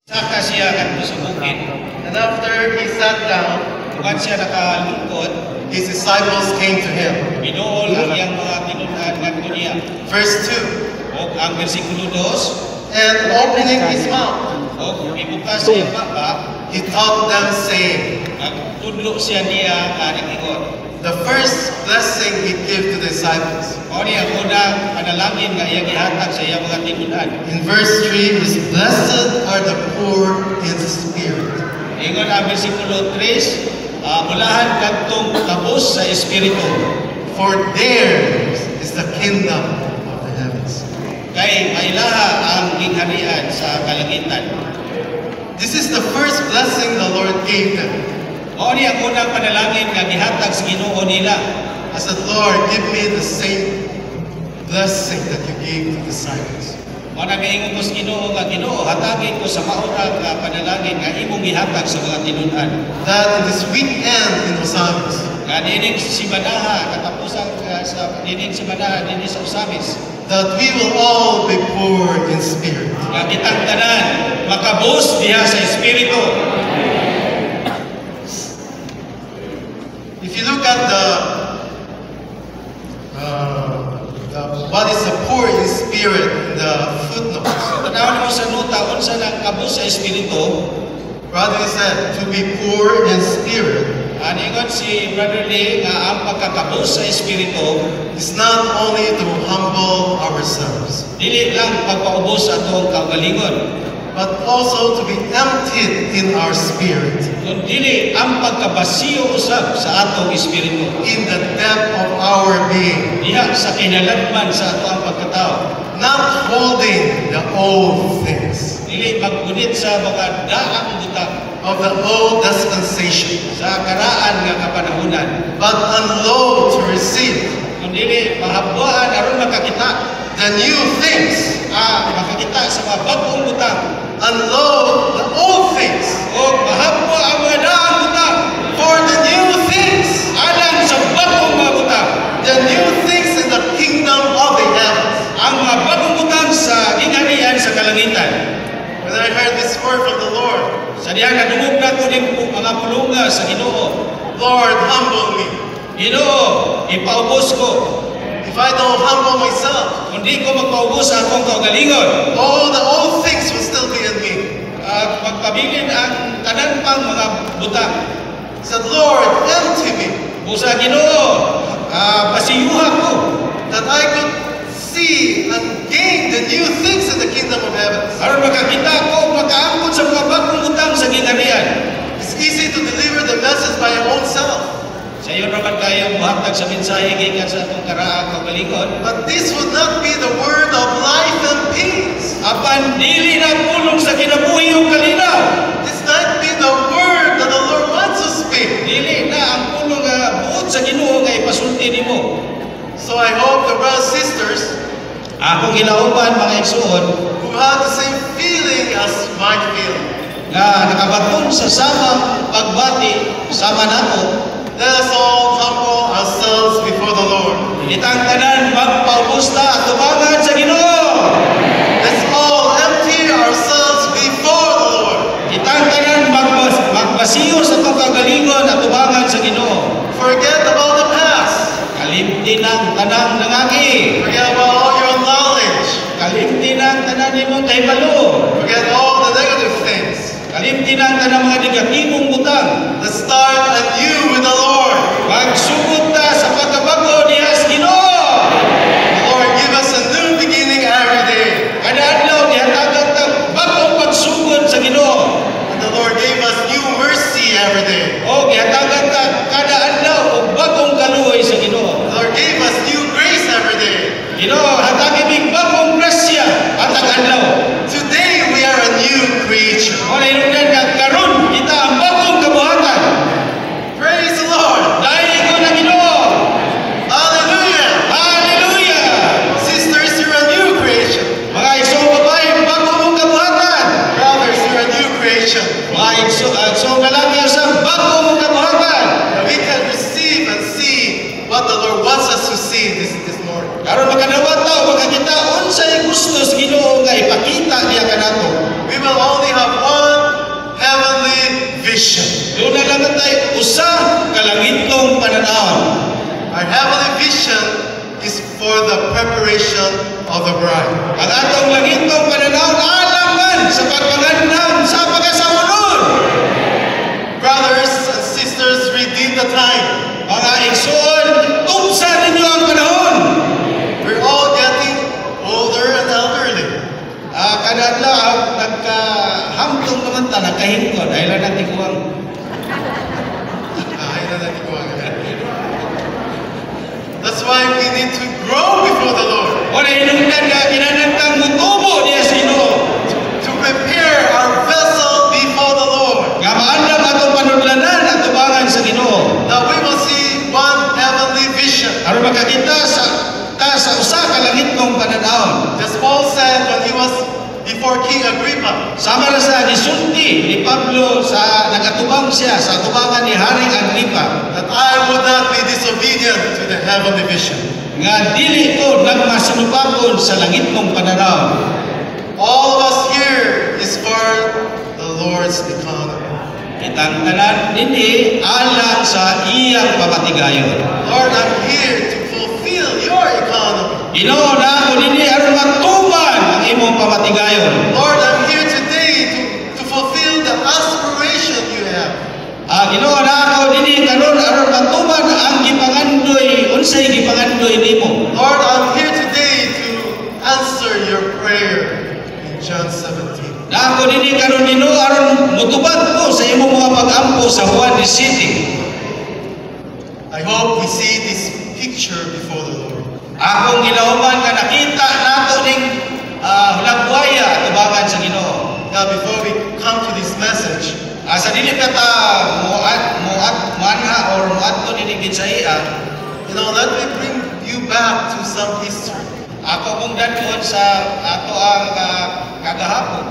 Saka siya kadto sa bukid. And after he sat down, Tugan siya nakalungkot, his disciples came to him. binuol ang iyang mga tinud-an ngadto niya. Verse 2. O ang bersikulo 2, And opening his mouth, o ibukas sa iyang baba, he taught them, saying, tudlo siya niya nga nag-ingon. the first blessing he gave to the disciples. Mao ni ang unang panalangin nga iyang gihatag sa iyang mga tinud-an. In verse 3 is, blessed are the poor in spirit. Ingon ang bersikulo 3, mulahan kadtong kabus sa espiritu. For theirs is the kingdom of the heavens. Kay mailaha ang gingharian sa kalangitan. This is the first blessing the Lord gave them. Mao ni ang unang panalangin nga gihatag sa Ginoo nila. I said, Lord, give me the same blessing that you gave to the disciples. Mao na giingon ko sa Ginoo nga Ginoo, hatagin ko sa maurag nga panalangin nga imong gihatag sa mga tinud-an. That in this weekend in Osamis, Nga dinig simanaha katapusan sa dinig simanaha dinhi sa Osamis. that we will all be poor in spirit. Nga kitang tanan makabus diha sa espiritu. If you look at what is the poor in spirit in the footnotes, Tanawon mo sa nota unsa nang kabus sa espiritu. Brother said to be poor in spirit Aningon si Brother Lee nga ang pagkakabus sa espiritu is not only to humble ourselves, dili lang pagpaubos sa atong kaugalingon, but also to be emptied in our spirit, kun dili ang pagkabasiyo usab sa atong espiritu. in the depth of our being, Diha sa kinalagman sa ato ang pagkatao. not holding the old things Dili maggunit sa mga daang butang of the old dispensation, sa karaan nga kapanahunan. but unload to receive Kung dili mahabwaan aron makakita, the new things, makakita sa mga bagong butang. unload the old things O mahabwa ang mga daang butang for the new things, alang sa bagong mga butang. the new things in the kingdom of the heavens. Ang mga bagong butang sa gingharian sa kalangitan. When I heard this word from the Lord, Sa diha nadungog na ko ning mga pulunga sa Ginoo. Lord, humble me. Ginoo, ipaubos ko. If I don't humble myself, Kung di ko magpaubos sa akong kaugalingon, all the old things will still be in me. at magpabilin ang tanan pang mga butang. He said, Lord, empty me, Busa Ginoo, pasiyuha ko. that I could see and gain the new things in the kingdom of heaven. Aron makakita ko, makaangkot sa mga bagong butang sa gingharian. It's easy to deliver the message by your own self, Sa iyo naman kayo buhatag sa mensahe gikan sa atong karaang kaugalingon. but this would not be the word of life and peace. Apan dili na pulong sa kinabuhi ug kalinaw. This not be the word that the Lord wants to speak. Dili na ang pulong nga buot sa Ginoo nga ipasulti nimo. So I hope the brothers and sisters Akong ginauban mga igsuon who have the same feeling as my feeling, nga nakabaton sa samang pagbati sama nato, let us all humble ourselves before the Lord. itang tanan magpaubos ta at tumangan sa Ginoo. Let's all empty ourselves before the Lord. Itang tanan magbasiyo sa itong kagalingon at tumangan sa Ginoo. Forget about the past. Kalimti ng tanang nangagi. Forget about all your knowledge. Kalimti ng tanan nimo kahibalo. Forget all the negative things. Kalimti ng tanang mga negatibong butang. Let's start anew with the Lord. Magsugod ta sa pagkabago niya sa Ginoo. The Lord give us a new beginning every day. Kada adlaw gihatagan ta bagong pagsugod sa Ginoo. And the Lord gave us new mercy every day. O gihatagan ta kada adlaw og bagong kaluoy sa Ginoo. The Lord gave us new grace every day. Ginoo, hatagi mig bagong grasya atag adlaw. Today we are a new creature. O hinungdan nga karon kita ang bagong kabuhatan. Praise the Lord. Dahil ko na Ginoo. Hallelujah. Hallelujah! Sisters, you're a new creation. Mga isong babae, bagong mong kabuhatan. Brothers, you're a new creation. Mga isong lalaki, isang bagong mong kabuhatan. And we can receive and see what the Lord wants us to see this morning. Karon makadawat ta o makakita unsay gusto sa Ginoo nga ipakita niya kanato. We will only have one vision. Doon na lang tayo usa kalangitong pananaon. Our heavenly vision is for the preparation of the bride. Ang atong langitong pananaon alangan sa pagpangandam sa pagkasamunod. Brothers and sisters, redeem the time. Mga igsoon, tungsa ninyo ang panahon. We're all getting older and elderly. Kadadlaw, nagkahamtong naman ta, nagkahingkod. Ay lang natin kuwang. That's why we need to grow before the Lord. Wala hinungdan ka, kinanantang mutubo niya sino. To prepare our vessel before the Lord. Nga maandam atong panudlanan at tubangan sa Ginoo. That we will see one heavenly vision. Aron makakita sa usa ka langitong pananaon. As Paul said when he was before King Agrippa, Sama na sa gisulti ni Pablo sa nagatubang siya sa tubangan ni Haring Agripa. that I would not be disobedient to the heavenly vision. Nga dili ko nagmasinupakon sa langitong pananaon. All of us here is for the Lord's economy. Kitang tanan nini alang sa iyang pamatigayon. Lord, I'm here to fulfill your economy. Ginoo na ako nini aron matuman ang imong pamatigayon. Lord, I'm here today to fulfill the aspiration you have. Ginoo na ako nini karon aron matuman ang gipangandoy unsay gipangandoy nimo. Lord, I'm here today to answer your prayer in John 17. Na ako nini karon Ginoo aron mutubad ko sa imong mga pag-ampo sa Juan 17. I hope we see this picture before the Lord. Akong ginahuman nga nakita nato ning hulagwaya tubangan sa Ginoo. Now, before we come to this message, Sa dili ka ta muanha or muadto ni ginsaya. let me bring you back to some history. Ako kung dadon sa ato ang kagahapon.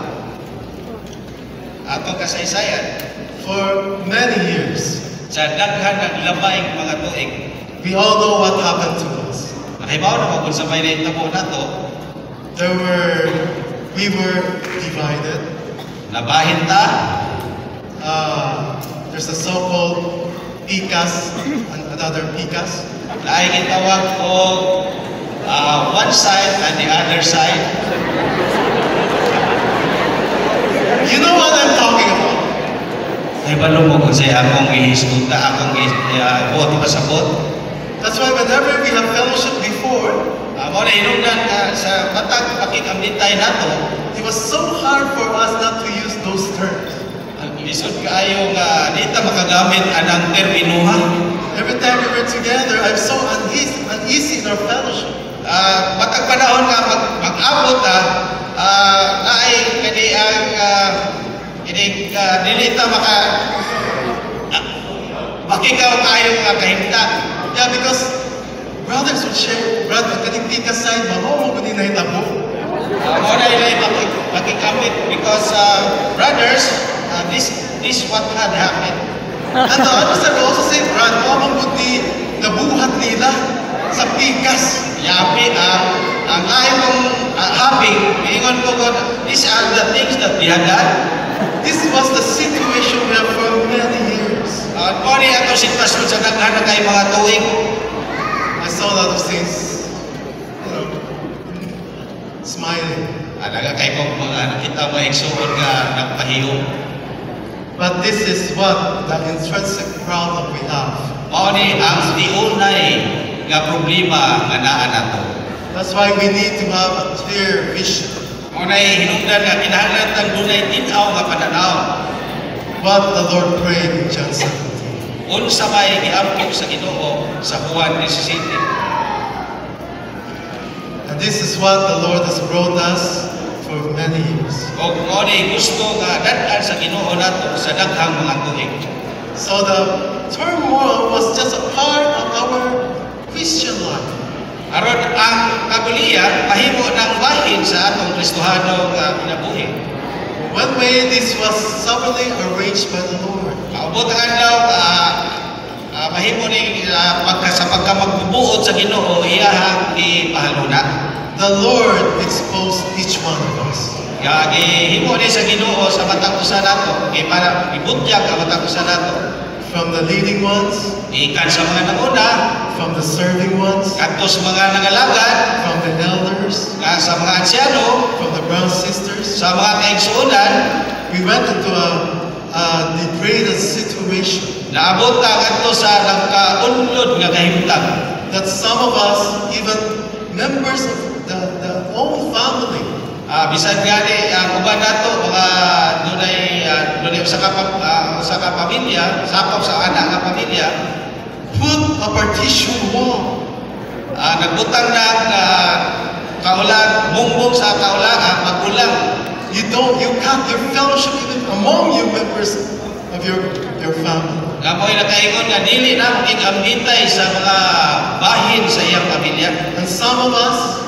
Ato kasaysayan For many years, sa daghan ng lamayng mga tuig. we all know what happened to us. Nakibaw na kung sa may naitabo nato, We were divided. nabahin ta, There's a so-called PICAS and another PICAS. laay gitawag ko one side and the other side. You know what I'm talking about? Ay balo mo kung sa akong gihistunta, akong buot pasabot. That's why whenever we have fellowship before, Mo na hinungdan sa matag pakikambitay nato, it was so hard for us not to use those terms. ang lisod kaayo nga di ta makagamit anang terminuha. Every time we were together, I'm so uneasy in our fellowship. Matag panahon nga mag-abot naay kani ang dili ta makikaw kayo nga kahimtang. Yeah, because brothers would share, brother, kaning PICAS side, mo kunin na hitabo. Mo na ilay makikamit because brothers, this what had happened. And the other side will also say, Brad, mo kundi nabuhat nila sa PICAS. Yapi ang ayong happy, ingon ko these are the things that we had done. This was the situation we have for many years. Mo ni ato sitwasyon sa daghan na kay mga tuig. I saw a lot of saints, smiling. Alaga kay kung nakita mo igsuon nga nagpahiyom. But this is what the intrinsic problem we have. Mao ni ang diunay nga problema nga naa nato. That's why we need to have a clear vision. Mao nay hinungdan nga kinahanglan tang dunay tin-aw nga pananaw. What the Lord prayed in John 17. Unsa may giampok sa Ginoo sa Juan 17. And this is what the Lord has brought us for many years. O mao ni gusto nga dad-an sa Ginoo nato sa daghang mga tuig. So the turmoil was just a part of our Christian life. Aron ang kabulian mahimo ng bahin sa atong Kristohano nga kinabuhi. One way this was sovereignly arranged by the Lord. Maabot ang adlaw mahimo ni sa pagkamagbubuot sa Ginoo iyahang ipahaluna. The Lord exposed each one of us. Gihimo ni sa Ginoo sa matang usa nato, kay para ibutyag ang matang usa nato. from the leading ones, Ikan sa mga nanguna, from the serving ones, kadto sa mga nangalagad, from the elders, sa mga ansyano, from the brothers and sisters. sa mga kaigsuonan, We went into a degraded situation naabot ta kadto sa nagkaunlod nga kahimtang. that some of us, even members of the own family, Bisan gani uban nato mga dunay usa ka pamilya, sakop sa anak nga pamilya, put a partition wall nagbutang na kaulang bungbong sa kaulang magulang. You cut your fellowship even among you members of your family. Nga mo'y nakaingon nga dili na makikambitay sa mga bahin sa iyang pamilya. And some of us,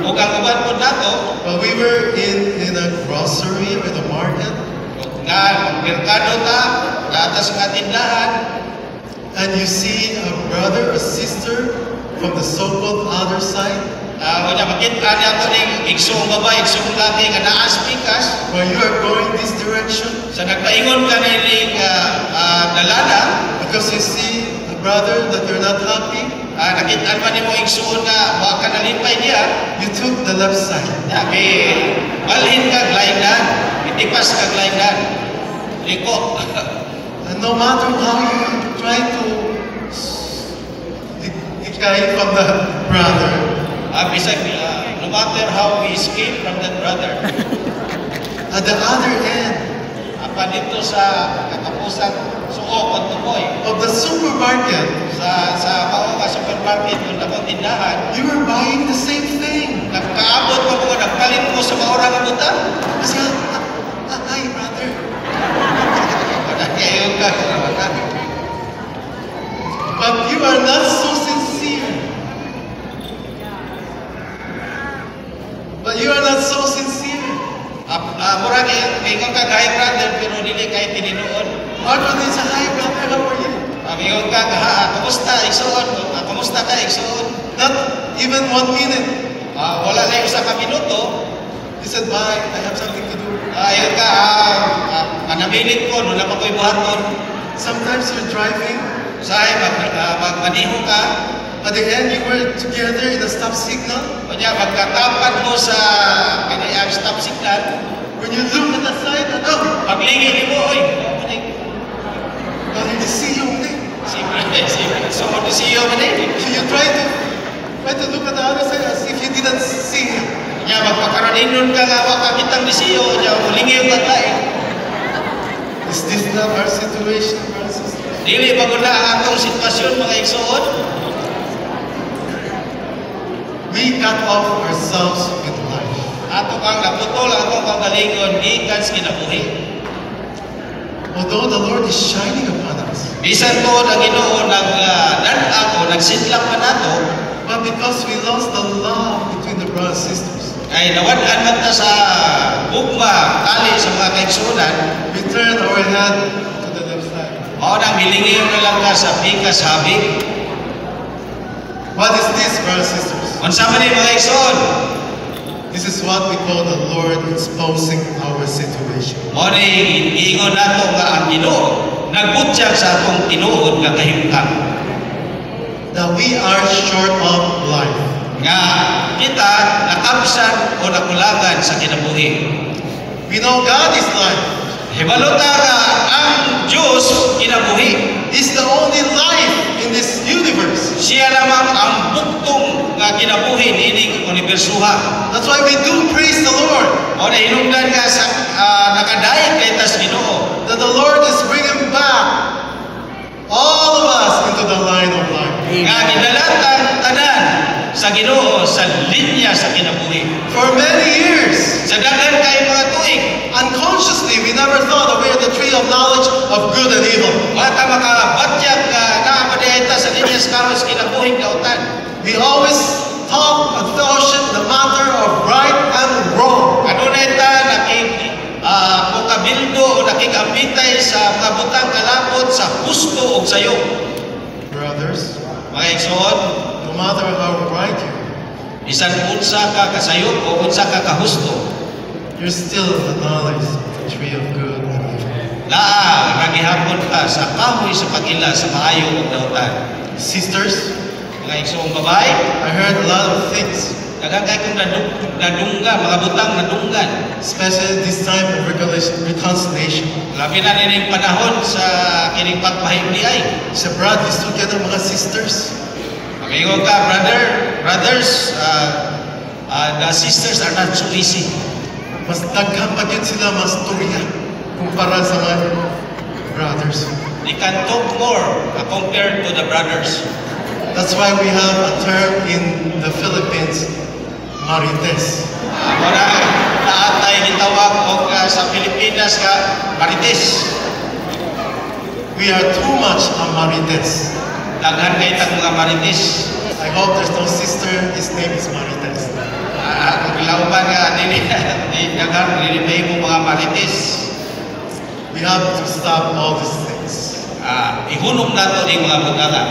Ug ang uban po nato, we were in a grocery or the market, nga merkado ta, atas nga tindahan, and you see a brother or sister from the so-called other side, unya makita niya to ning igsong babae, igsong lalaki nga naas pikas, where you are going this direction, sa nagpaingon ka nining dalana, because you see a brother that you're not happy, nakita man nimo igsuon nga wa ka nalipay niya, you took the left side. sabi balhin kag laingnan, itipas kag laingnan, liko. And no matter how you try to decline from the brother, Bisag, no matter how we escape from that brother, at the other end apa dito sa katapusang suok at tumoy, of the supermarket, sa mao nga supermarket kung namang tindahan, you were buying the same thing. nagkaabot mo mga nagpalit mo sa maura nga butang. Kasi, hi brother. Kayo ka. But you are not so sincere. But you are not so sincere. Murag ingon ka kay brother pero dili kay tinuod. What when they say, hi brother, how are you? Ingon ka kumusta igsuon? Kumusta ka igsuon? Not even 1 minute. Wala na usa ka minuto. He said, bye, I have something to do. Ayun ka, manamilit ko, doon na pa ko'y buhaton. Sometimes you're driving. Sahay, magmaniho ka. At the end, you were together in a stop signal. Kanya, magkatapat mo sa kaniyang stop signal. When you look at the side, Paglingin mo, oy. well, you see you. So, siyo man eh. So you try to look at the other side as if you didn't see him. Kanya, magpakaraninon ka nga, wakakitang di siyo. Kanya, mulingiw ka tayo. Is this not our situation, brothers and sisters? Dili, bago na ang atong sitwasyon, mga igsuon. We cut off ourselves with life. Ato kang naputol, atong kagalingon, gikan sa kinabuhi. Although the Lord is shining upon us, Bisan to na Ginoo nag-dan-ak o nagsidlak man nato, but because we lost the love between the brothers and sisters, ay nawad-an man ta sa ugma, tali sa mga kaigsunan, we turn our head to the left side. mao nang milingiyon na lang ka sa pikas habig. What is this, brothers and sisters? Unsa man ni mga igsoon? This is what we call the Lord exposing our situation. Mao ni giingon nato nga ang Ginoo nagbutyag sa atong tinuod nga kahimtang. That we are short of life. Nga kita nakabsan o nakulangan sa kinabuhi. We know God is life. Hibalo ta nga ang Dios kinabuhi. He's the only life in this universe. Siya lamang ang buktong nga kinabuhi niining unibersuha. That's why we do praise the Lord. O nahinungdan nga sa nakadayon kay tas Ginoo. That the Lord is bringing back all of us into the line of life. Nga gidalatan tanan sa Ginoo sa linya sa kinabuhi. For many years, Sa daghan kay mga tuig, unconsciously, we never thought that we are the tree of knowledge of good and evil. wata makabatyag nga naapadayta sa linya sa karon sa kinabuhi kautan. We always talk and fellowship the matter of right and wrong. Kanunay ta mukabildo o nakikambitay sa mga butang kalapot sa husto o sayo. Brothers, Mga igsoon, no matter how right you are, bisan unsa ka kasayo o unsa ka kahusto, There's still the knowledge of the tree of good and evil. Laa, nagihapon ka sa kahoy sa pag-ila sa maayo ug dautan. Sisters, Mga igsoong babae, I heard a lot of things, nagagay kong nadungga, mga butang nadunggan. especially this time of reconciliation. Labi na nining panahon sa kining pagpahimliay. Sa brad, is together mga sisters. Amigo ka, brothers, the sisters are not so easy. Mas daghang pa yun sila, mas turya kumpara sa mga brothers. They can talk more compared to the brothers. That's why we have a term in the Philippines, marites. Muna, naatay gitawag og sa Pilipinas ka, marites. We are too much a marites. Daghan kay tag mga marites. I hope there's no sister, his name is marites. Ang lauban nga, di daghan, mo mga marites. We have to stop all these things. Ihunong nato ning mga butanga.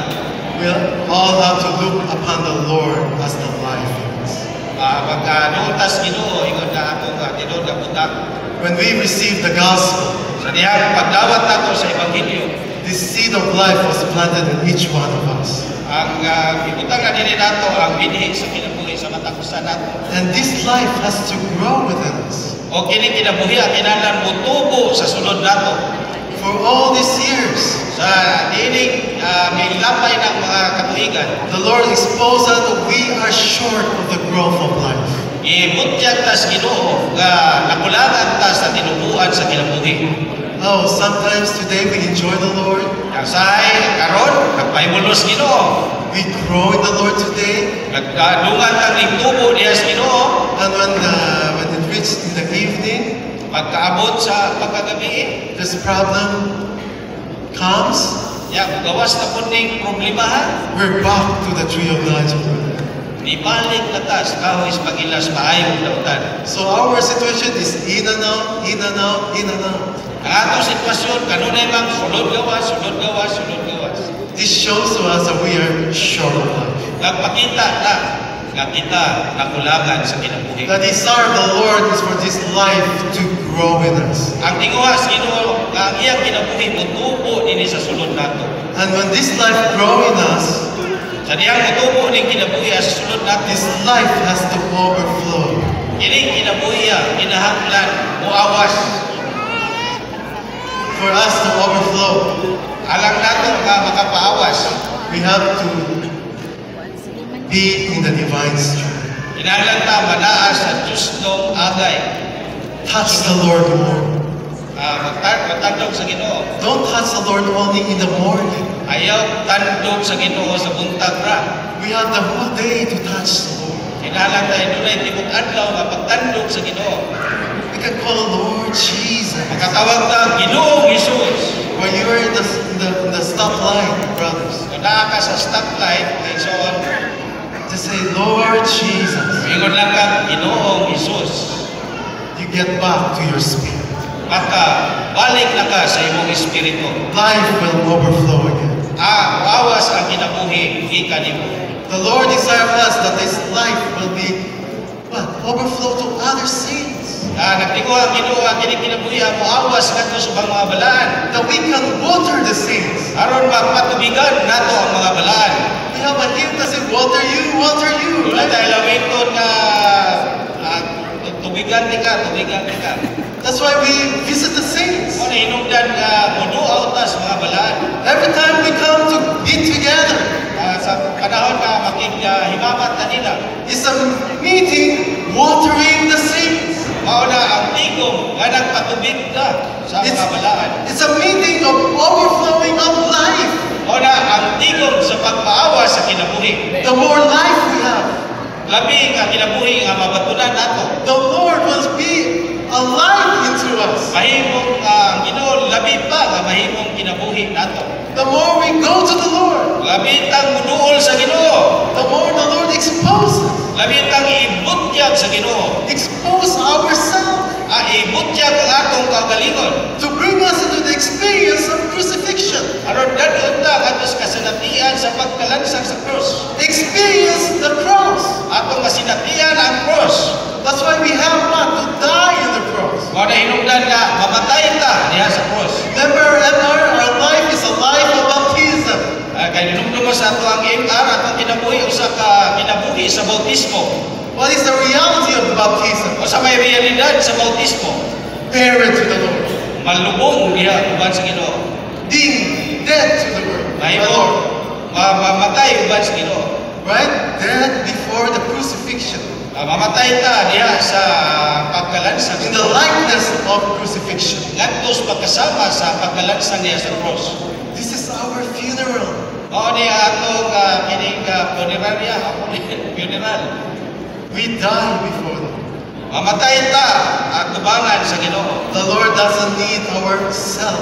We all have to look upon the Lord as the life is. Pagka-nutas Ginoo, ingon na ako nga tinod nga butang. When we receive the gospel, Sa dihang pagdawat nato sa Ebanghelyo, this seed of life was planted in each one of us. ang ibutang na dili nato ang binhi sa kinabuhi sa matakusan nato. And this life has to grow within us. O kini kinabuhi ang kinahanglan motubo sa sulod nato. For all these years, Sa dining may lapay ng mga katuigan, the Lord exposed us that we are short of the growth of life. ibutyag tas Ginoo nga nakulangan ta sa tinubuan sa kinabuhi. Oh, sometimes today we enjoy the Lord. Ang sahay karon nagpahimulos Ginoo. We grow in the Lord today. Nagkadungan ang nigtubo diha sa Ginoo. And when it reaches in the evening, Pagkaabot sa pagkagabi, this problem comes, gawas na po ning problemahan. we're back to the tree of knowledge of good. Ibalik na ta sa kahoy sa pag-ilas maayong dautan. So our situation is in and out, in and out, in and out. Ang atong sitwasyon, kanunay mang sulod gawas, sulod gawas, sulod gawas. This shows to us that we are short of life. Nagpakita na nga kita nakulangan sa kinabuhi. The desire of the Lord is for this life to grow in us. Ang tinguhas Ginoo nga ang iyang kinabuhi motubo dinhi sa sulod nato. And when this life grow in us, Sa diyang motubo ning kinabuhi sa sulod nato, this life has to overflow. kining kinabuhi kinahanglan muawas. For us to overflow, Alang nato nga makapaawas, we have to be in the divine strength. kinahanglan ta manaas sa Dios nung agay. Touch the Lord more. Magtandog sa Ginoo. Don't touch the Lord only in the morning. Ayaw tandog sa Ginoo sa buntag ra. We have the whole day to touch the Lord. Kinahanglan tayo dunay tibok adlaw nga pagtandog sa Ginoo. We can call Lord Jesus. Makatawag ta Ginoong Hesus. When you are in the stoplight, brothers, Kung naa ka sa stoplight, kay soon, just say, Lord Jesus. ingon lang ka Ginoong Hesus. You get back to your spirit. Maka balik na ka sa imong espiritu. Life will overflow again. Muawas ang kinabuhi gikan nimo. The Lord desires us that this life will be overflow to other saints. Nagtingo ang Ginoo ang kining kinabuhi muawas ngadto sa ubang mga balaan. That we can water the saints. Aron mapatubigan nato ang mga balaan. We have a hymn that says, water you, water you. Wala tayo lawiton nga tubigan ni ka. That's why we visit the saints. Ano hinungdan nga muduaw ta sa mga balaan. Every time we come to be together, Sa panahon nga makighimamat na nila. it's a meeting watering the saints. Mao na ang tigom nga nagpatubig ka sa mga balaan. It's a meeting of overflowing of life. Mao na ang tigom sa pagpaawa sa kinabuhi. The more life we have, Labi nga kinabuhi nga mabatunan nato. the Lord will be alive into us. Mahimong ang Ginoo labi pa nga mahimong kinabuhi nato. The more we go to the Lord, Labi tang muduol sa Ginoo. the more the Lord exposes, Labi tang ibutyag sa Ginoo. expose ourselves Ibutyag ang atong kaugalingon. to bring us into the experience of crucifixion. Aron dadon ta kadto sa kasinatian sa pagkalansang sa krus. Experience the cross. Atong kasinatian ang krus. That's why we have not to die in the bautismo? What is the reality of the baptism? O sa may realidad sa bautismo? Buried to the Lord. Malubong diha uban sa Ginoo. Being dead to the Lord. Mahimo mamatay uban sa Ginoo. Right? Dead before the crucifixion. Mamatay ta diha sa pagkalansang In the likeness of crucifixion. ngadtos pagkasama sa pagkalansang niya sa cross. This is our funeral. Mao ni atong kining funerarya, ako ni funeral. We die before the Lord. Mamatay ta at tubangan sa Ginoo. The Lord doesn't need our self.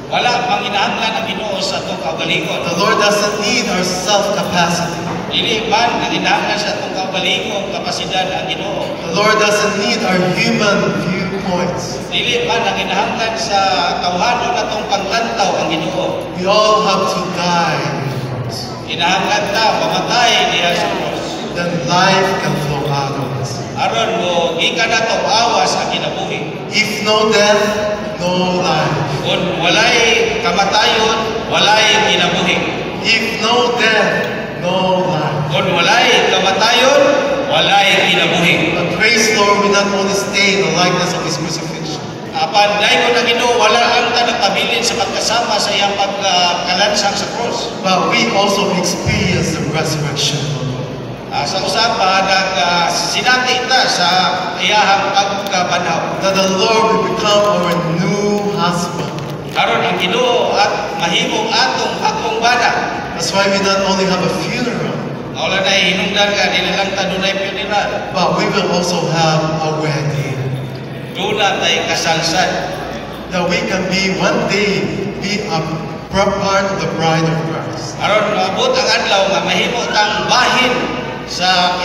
Wala panginahanglan ang Ginoo sa atong kaugalingon. The Lord doesn't need our self-capacity. Dili man nanginahanglan sa atong kaugalingong kapasidad ang Ginoo. The Lord doesn't need our human viewpoints. Dili man nanginahanglan sa tawhadon natong panglantaw ang Ginoo. We all have to die in the cross. Kinahanglan ta mamatay diha sa cross. Then life can flow out of us. Aron mo gikan nato awas ang kinabuhi. If no death, no life. Kung walay kamatayon, walay kinabuhi. If no death, no life. Kung walay kamatayon, walay kinabuhi. But praise Lord, we not only stay in the likeness of His crucifixion, Apan dahil ko na Ginoo wala ang ta nakabilin sa pagkasama sa iyang pagkalansang sa cross. but we also experience the resurrection of the Lord. Sa usapa sinati ta sa iyahang pagkabanhaw. That the Lord will become our new husband. Karon ang Ginoo at mahimong atong akong bana. That's why we not only have a funeral, Wala na hinungdan ka dili lang ta dunay funeral. but we will also have a wedding. Duna tay kasalsad. That we can be one day be a part of the bride of Christ. Aron maabot ang adlaw nga mahimo tang bahin sa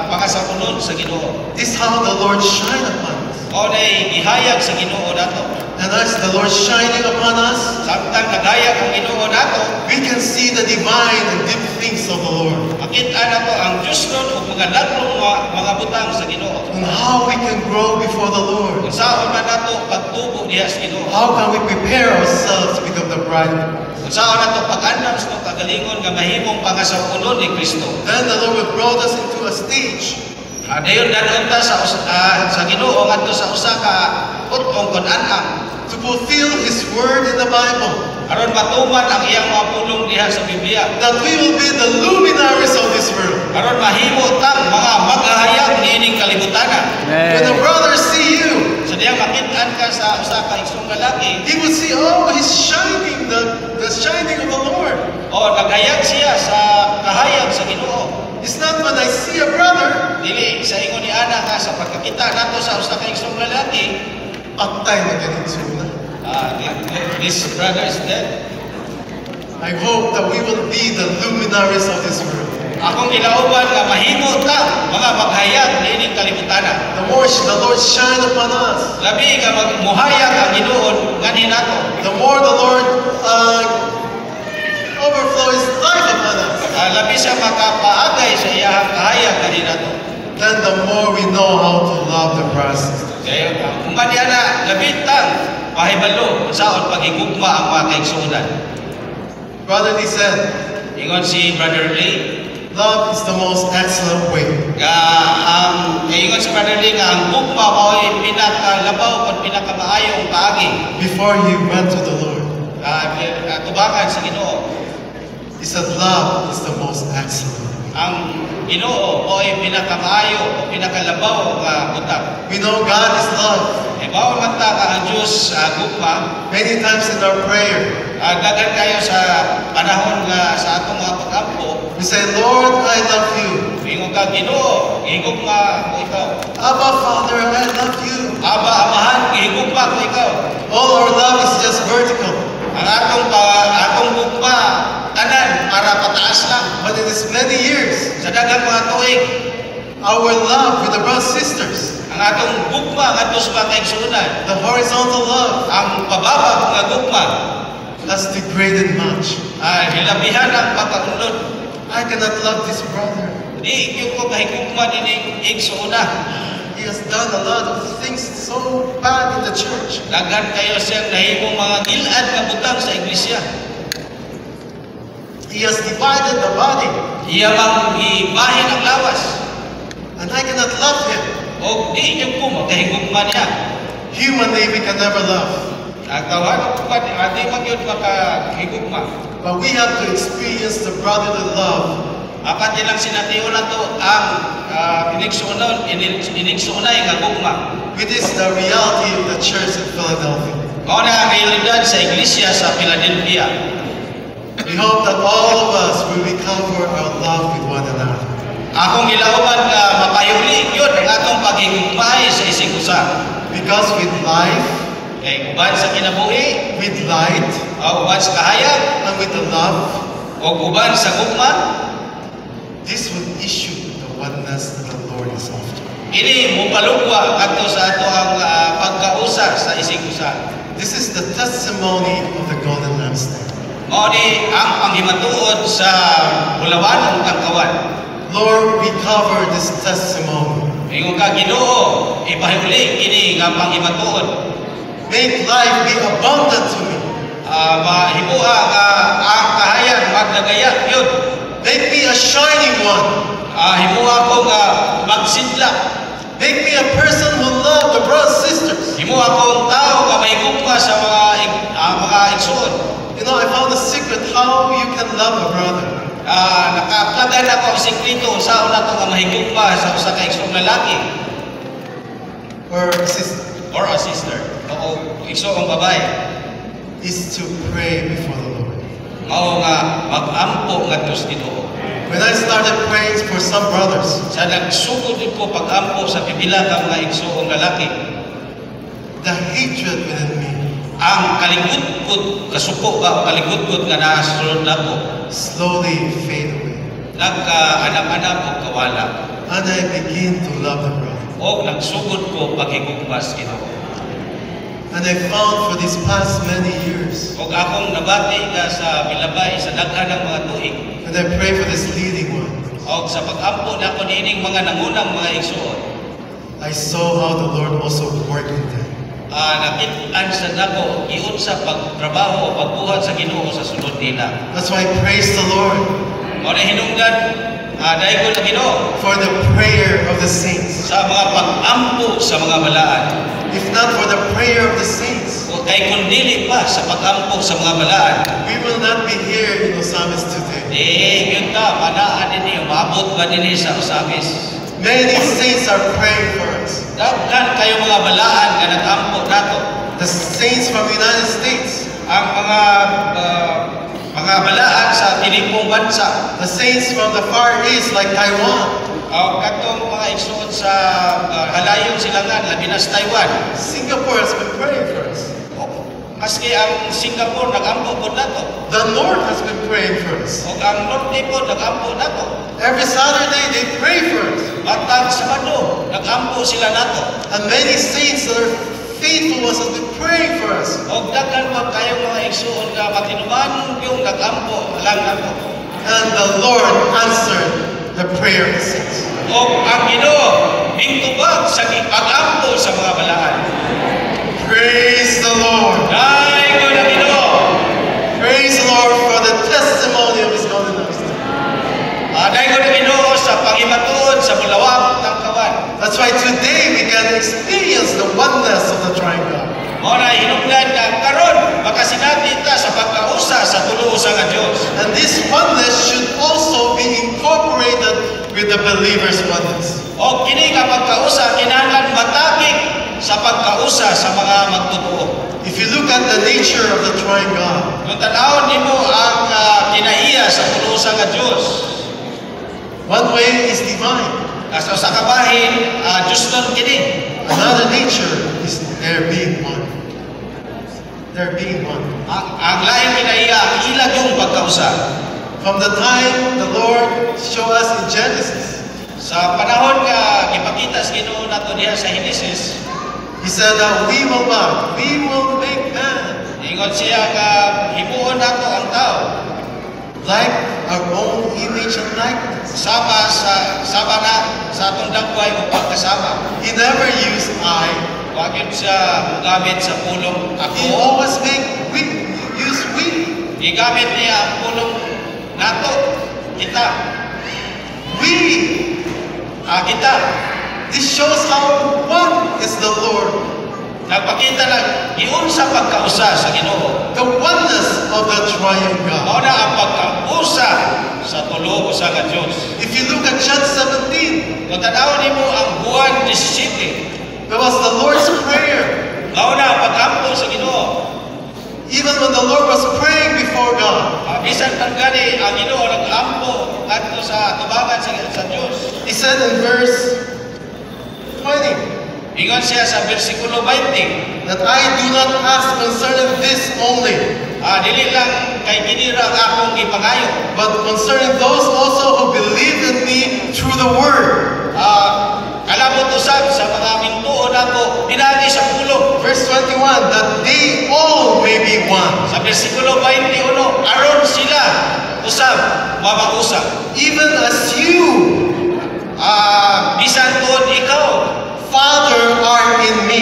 pangasapunon sa Ginoo. This is how the Lord shine upon us. Mao nay gihayag sa Ginoo nato. And as the Lord shining upon us, Samtang naghayag ang Ginoo nato, we can see the divine and deep things of the Lord. makita nato ang Dios nun ug mga laglong mga butang sa Ginoo. And how we can grow before the Lord. Kung saan man nato pagtubo diha sa Ginoo. How can we prepare ourselves to become the bride of Christ? Kung saan nato pag-andam sa kagalingon nga mahimong pangasapunon ni Kristo. Then the Lord will brought us into a stage Dayon danon ta sa Ginoo ngadto sa usa ka utong kon anang to fulfill His word in the Bible. aron matuman ang iyang mga pulong diha sa Biblia. That we will be the luminaries of this world. Aron mahimo tang mga maghahayag niining kalibutanan. When the brothers see you, Sa diya makit-an ka sa usa ka isong lalaki, he will see, oh, he's shining, the shining of the Lord. o naghayag siya sa kahayag sa Ginoo. It's not when I see a brother, Dili sa ingon ni ana nga sa pagkakita nato sa usa ka isong lalaki, patay na ganito na. this brother is dead. I hope that we will be the luminaries of this world. Akong kilauban nga mahimo ta mga maghayag niining kalibutanan. The more the Lord shine upon us, Labi nga magmuhayag ang Ginoo nganhi nato. the more the Lord overflow His life upon us. Labi sa makapaagay sa iyang kahayag nganhi nato. Then the more we know how to love the brothers. Kaya kung ba niya na labitang pahibalo saon paghigugma ang mga kaigsuonan. Brother Lee said, Ingon si Brother Lee, love is the most excellent way. ingon si Brother Lee nga ang gugma mao'y pinakalabaw o pinakamaayong paagi. Before he went to the Lord, Tubakan sa Ginoo. he said, love is the most excellent. Ang Ginoo mao'y pinakamaayo o pinakalabaw nga butang. We know God is love. Mao man ta ka ang Dios gugma. Many times in our prayer, Dagan kayo sa panahon nga sa atong mga pag-ampo. we say, Lord, I love you. Ingon ka Ginoo, gihigugma ko ikaw. Abba, Father, I love you. Aba, amahan, gihigugma ko ikaw. All our love is just vertical. Ang atong gugma, tanan, para pataas lang. But it is many years. Sa daghang mga tuig, Our love with the brothers and sisters, ang atong gugma ngadto sa mga kaigsuonan, the horizontal love, ang pababag nga gugma, has degraded much. hilabihan ang pagkaunlod. I cannot love this brother. Di yung ko kahigugma din igsuona. He has done a lot of things so bad in the church. Daghan kayo siyang nahimong mga gilad nga butang sa iglesia. He has divided the body, Iya mang ibahin ang lawas. and I cannot love him. O di yung ko makahigugma niya. Humanly, we can never love. Ang tawag ko pa, di man yun makahigugma. But we have to experience the brotherly love, Apat nilang sinatiyo na to ang iniksunay nga gugma. which is the reality of the church in Philadelphia. Mao na ang realidad sa iglesia sa Philadelphia. We hope that all of us will recover our love with one another. Akong ilauban nga mapayuli yun ang atong paghigugmay sa isig usa. Because with life, Kay uban sa kinabuhi, with light, o uban sa kahayag, and with the love, o uban sa gugma, this will issue the oneness that the Lord is after. ini mupalugwa kadto sa ato ang pagkausa sa isig usa. This is the testimony of the golden lampstand. Mao ni ang panghimatuod sa bulawanong tangkawan. Lord, recover this testimony. Ingon ka Ginoo, ipahuli kini nga panghimatuod. Make life be abundant to me. Mahimuha nga ang kahayag maglagaya yun. Make me a shining one. Himuha ko nga magsidla. Make me a person who loves the brothers and sisters. Himuha ko ang tao nga mahigugma sa mga igsoon. You know, I found a secret how you can love a brother. Nakaplagan ako ang sikreto sa una to nga mahigugma sa usa ka igsoong lalaki Or sister, or a sister o igsoong babae. is to pray before the Lord. Mao nga mag-ampo ngadto sa Ginoo. When I started praying for some brothers, Sa nagsugod ko pag-ampo sa pipila ka mga igsoong lalaki, the hatred within me ang kaligudgod kasuko ba o kaligudgod nga nasulod nako slowly fade away. nagka-anap-anap o kawala And I begin to love the brother. o nagsugod ko paghigugmas Ginoo. And I found for these past many years, O akong nabati ka sa bilabay sa daghan ng mga tuig and I pray for this leading one, o sa pag-ampo nako niining mga nangunang mga igsoon, I saw how the Lord also worked in them. nakit-an sa nako giun sa pagtrabaho o pagbuhat sa Ginoo sa sunod nila. That's why I praise the Lord Mao na hinungdan dahil ko na Ginoo for the prayer of the saints. sa mga pag-ampo sa mga balaan. If not for the prayer of the saints, O kay kung dili pa sa pag-ampo sa mga balaan, we will not be here in Osamis today. yun ta, manaan din niyo, maabot ba din sa Osamis? Many saints are praying for us. Daghan kayo mga balaan nga nag-ampo nato. The saints from the United States, Ang mga balaan sa tinipong bansa, the saints from the Far East like Taiwan, o katong mga igsoon sa halayong silangan, labi na sa Taiwan. Singapore has been praying for us. Maski ang Singapore nag-ampo po nato. The North has been praying for us. O ang Norte po nag-ampo nato. Every Saturday they pray for us. Matag Sabado, nag-ampo sila nato. And many saints that are faithful ones have been praying for us. O daghan pa kayong mga igsoon nga matinuman yung nag-ampo lang nato. And the Lord answered the prayer of the saints. O ang Ginoo mingtubag sa pag-ampo sa mga balaan. Praise the Lord. Dahil ko na Ginoo. Praise the Lord for the testimony of His golden lampstand. Dahil ko na Ginoo sa pangimatuod sa bulawang tangkawan. That's why today we can experience the oneness of the triune God. Mao na hinungdan nga karon makasinati ta sa pagkausa sa tulo usa nga Dios. And this oneness should also be incorporated with the believer's oneness. O kini nga pagkausa kinahanglan matakik sa pagkausa sa mga magtotoo. If you look at the nature of the triune God, Kung tanawon nimo ang kinaiya sa tulo usa nga Dios, one way is divine. Kaso sa kabahin, Diyos nun kini. Another nature is there being one. There being one. Ang lain kinaiya, ang ilag yung pagkausa. From the time the Lord showed us in Genesis, Sa panahon nga gipakita sa Ginoo nato diha sa Henesis, He said that we will make man ingon siya nga himuon nato ang tao like our own image and likeness. sama sa atong dagway o pagkasama. He never used I. Wa gyud siya gamit sa pulong He ako. always use we. Gigamit niya ang pulong nato kita kita This shows how one is the Lord. nagpakita na giunsa pagkausa sa Ginoo. The oneness of the triune God. Mao na ang pagkausa sa tulo usa ka Dios. If you look at John 17, Kung tanaw nimo ang Juan 17, that was the Lord's Prayer. mao na ang pag-ampo sa Ginoo. Even when the Lord was praying before God, Bisan pag gani ang Ginoo nag-ampo adto sa tubangan sa Dios. He said in verse 20, Ingon siya sa bersikulo 20, that I do not ask concerning this only, dili lang kay kinira ang akong gipangayo, but concerning those also who believe in me through the word. kalabot usab sa mga mintuon ako pinagi sa pulong. Verse 21, that they all may be one. Sa bersikulo 21, aron sila usab mamausap. Even as you, Bisan tuod ikaw, Father, are in me,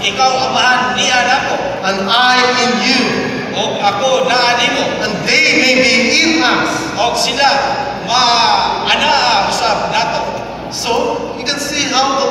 ikaw amahan niya nako, and I in you, o ako naa nimo, and they may be in us. o sila maanaa usab nato. So you can see how the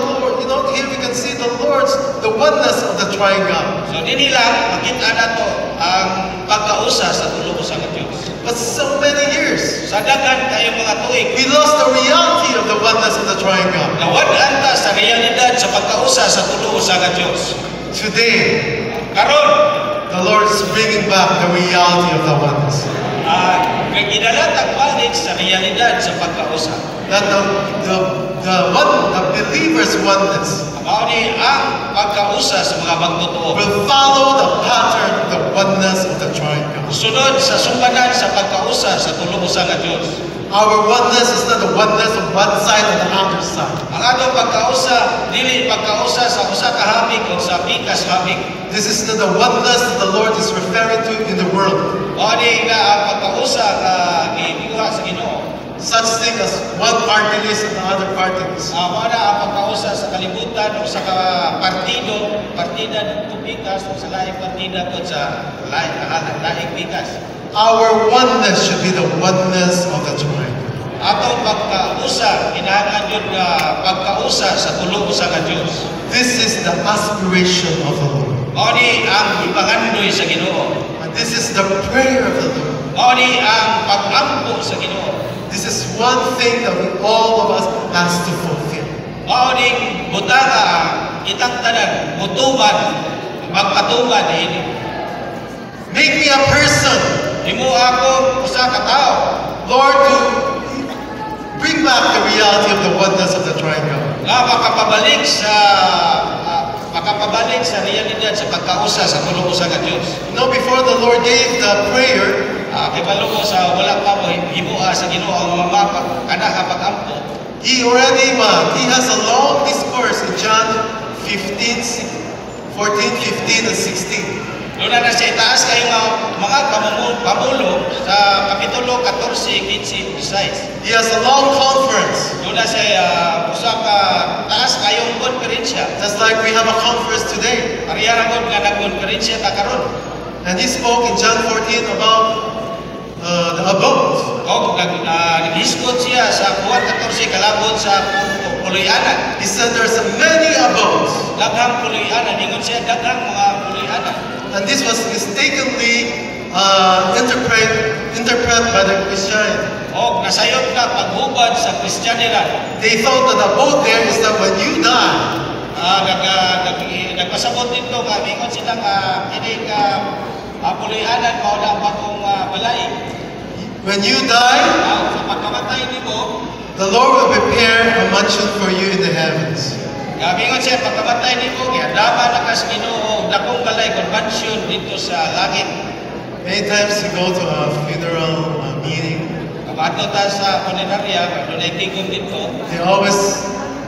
Lord, here we can see the oneness of the triune God. So dili lang makita nato ang pagkausa sa tulo usa ka Dios. But so many years, Sa daghan kayo mga tuig, we lost the reality of the oneness of the triune God. nawad-an ta sa realidad sa pagkausa sa tulo usa ka Dios. Today, Karon, the Lord is bringing back the reality of the oneness. Gidalatag balik sa realidad sa pagkausa. That the believer's oneness Mao ni ang pagkausa sa mga magtotoo. will follow the pattern of the oneness of the triune God. Sunod sa sumbanan sa pagkausa sa tulo usa ka Dios. Our oneness is not the oneness of one side and the other side. Ang atong pagkausa dili pagkausa sa usa ka habig o sa pikas habig. This is not the oneness that the Lord is referring to in the world. Mao ni nga ang pagkausa ka gibuha sa Ginoo. Such thing as one party list and the other party list. Mao na ang pagkausa sa kalibutan o sa partida ng pikas o sa laing partida o sa laing pikas. Our oneness should be the oneness of the triune. Atong pagkausa, kinahanglan yun nga pagkausa sa tulo usa ka Dios. This is the aspiration of the Lord. Mao ni ang ipangandoy sa Ginoo. And this is the prayer of the Lord. Mao ni ang pag-ampo sa Ginoo. This is one thing that all of us has to fulfill. Mao ning butanga kitang tanan mutuman magpatuman ini. Make me a person, Himo ako usa ka tawo. Lord, to bring back the reality of the oneness of the triune God. Nga makapabalik sa realidad sa pagkausa sa tulo usa ka Dios. Before the Lord gave the prayer, Kay palugo sa wala pa mo himuha sa Ginoo ang mga kanaka pag-ampo. He has a long discourse in John 14, 15, and 16. Doon na siya itaas kayo mga pamulo sa Kapitulo 14, 15, 16. He has a long conference, Doon na siya usa ka taas kayong konferensya. just like we have a conference today. Pariyara ko nga nagkonferensya ta karon. And he spoke in John 14 about the abode. O naghisgot siya sa Juan 14 kalabot sa puloy-anan. He said there's many abodes. Daghang puloy-anan, ingon siya daghang mga puloy-anan. And this was mistakenly interpreted by the Christianity. O nasayop na paghubad sa Kristyanidad. They thought that the abode there is that when you die, Nagpasabot dito nga, mingon sila nga kini ka puloy-anan mao na ang bagong balay. when you die, Sa pagkamatay nimo, the Lord will prepare a mansion for you in the heavens. mingon siya pagkamatay nimo, giadama na kas Ginoo dakong balay convention dito sa langit. Many times you go to a funeral meeting, Kabato ta sa punerarya, kanunay tigom dito. they always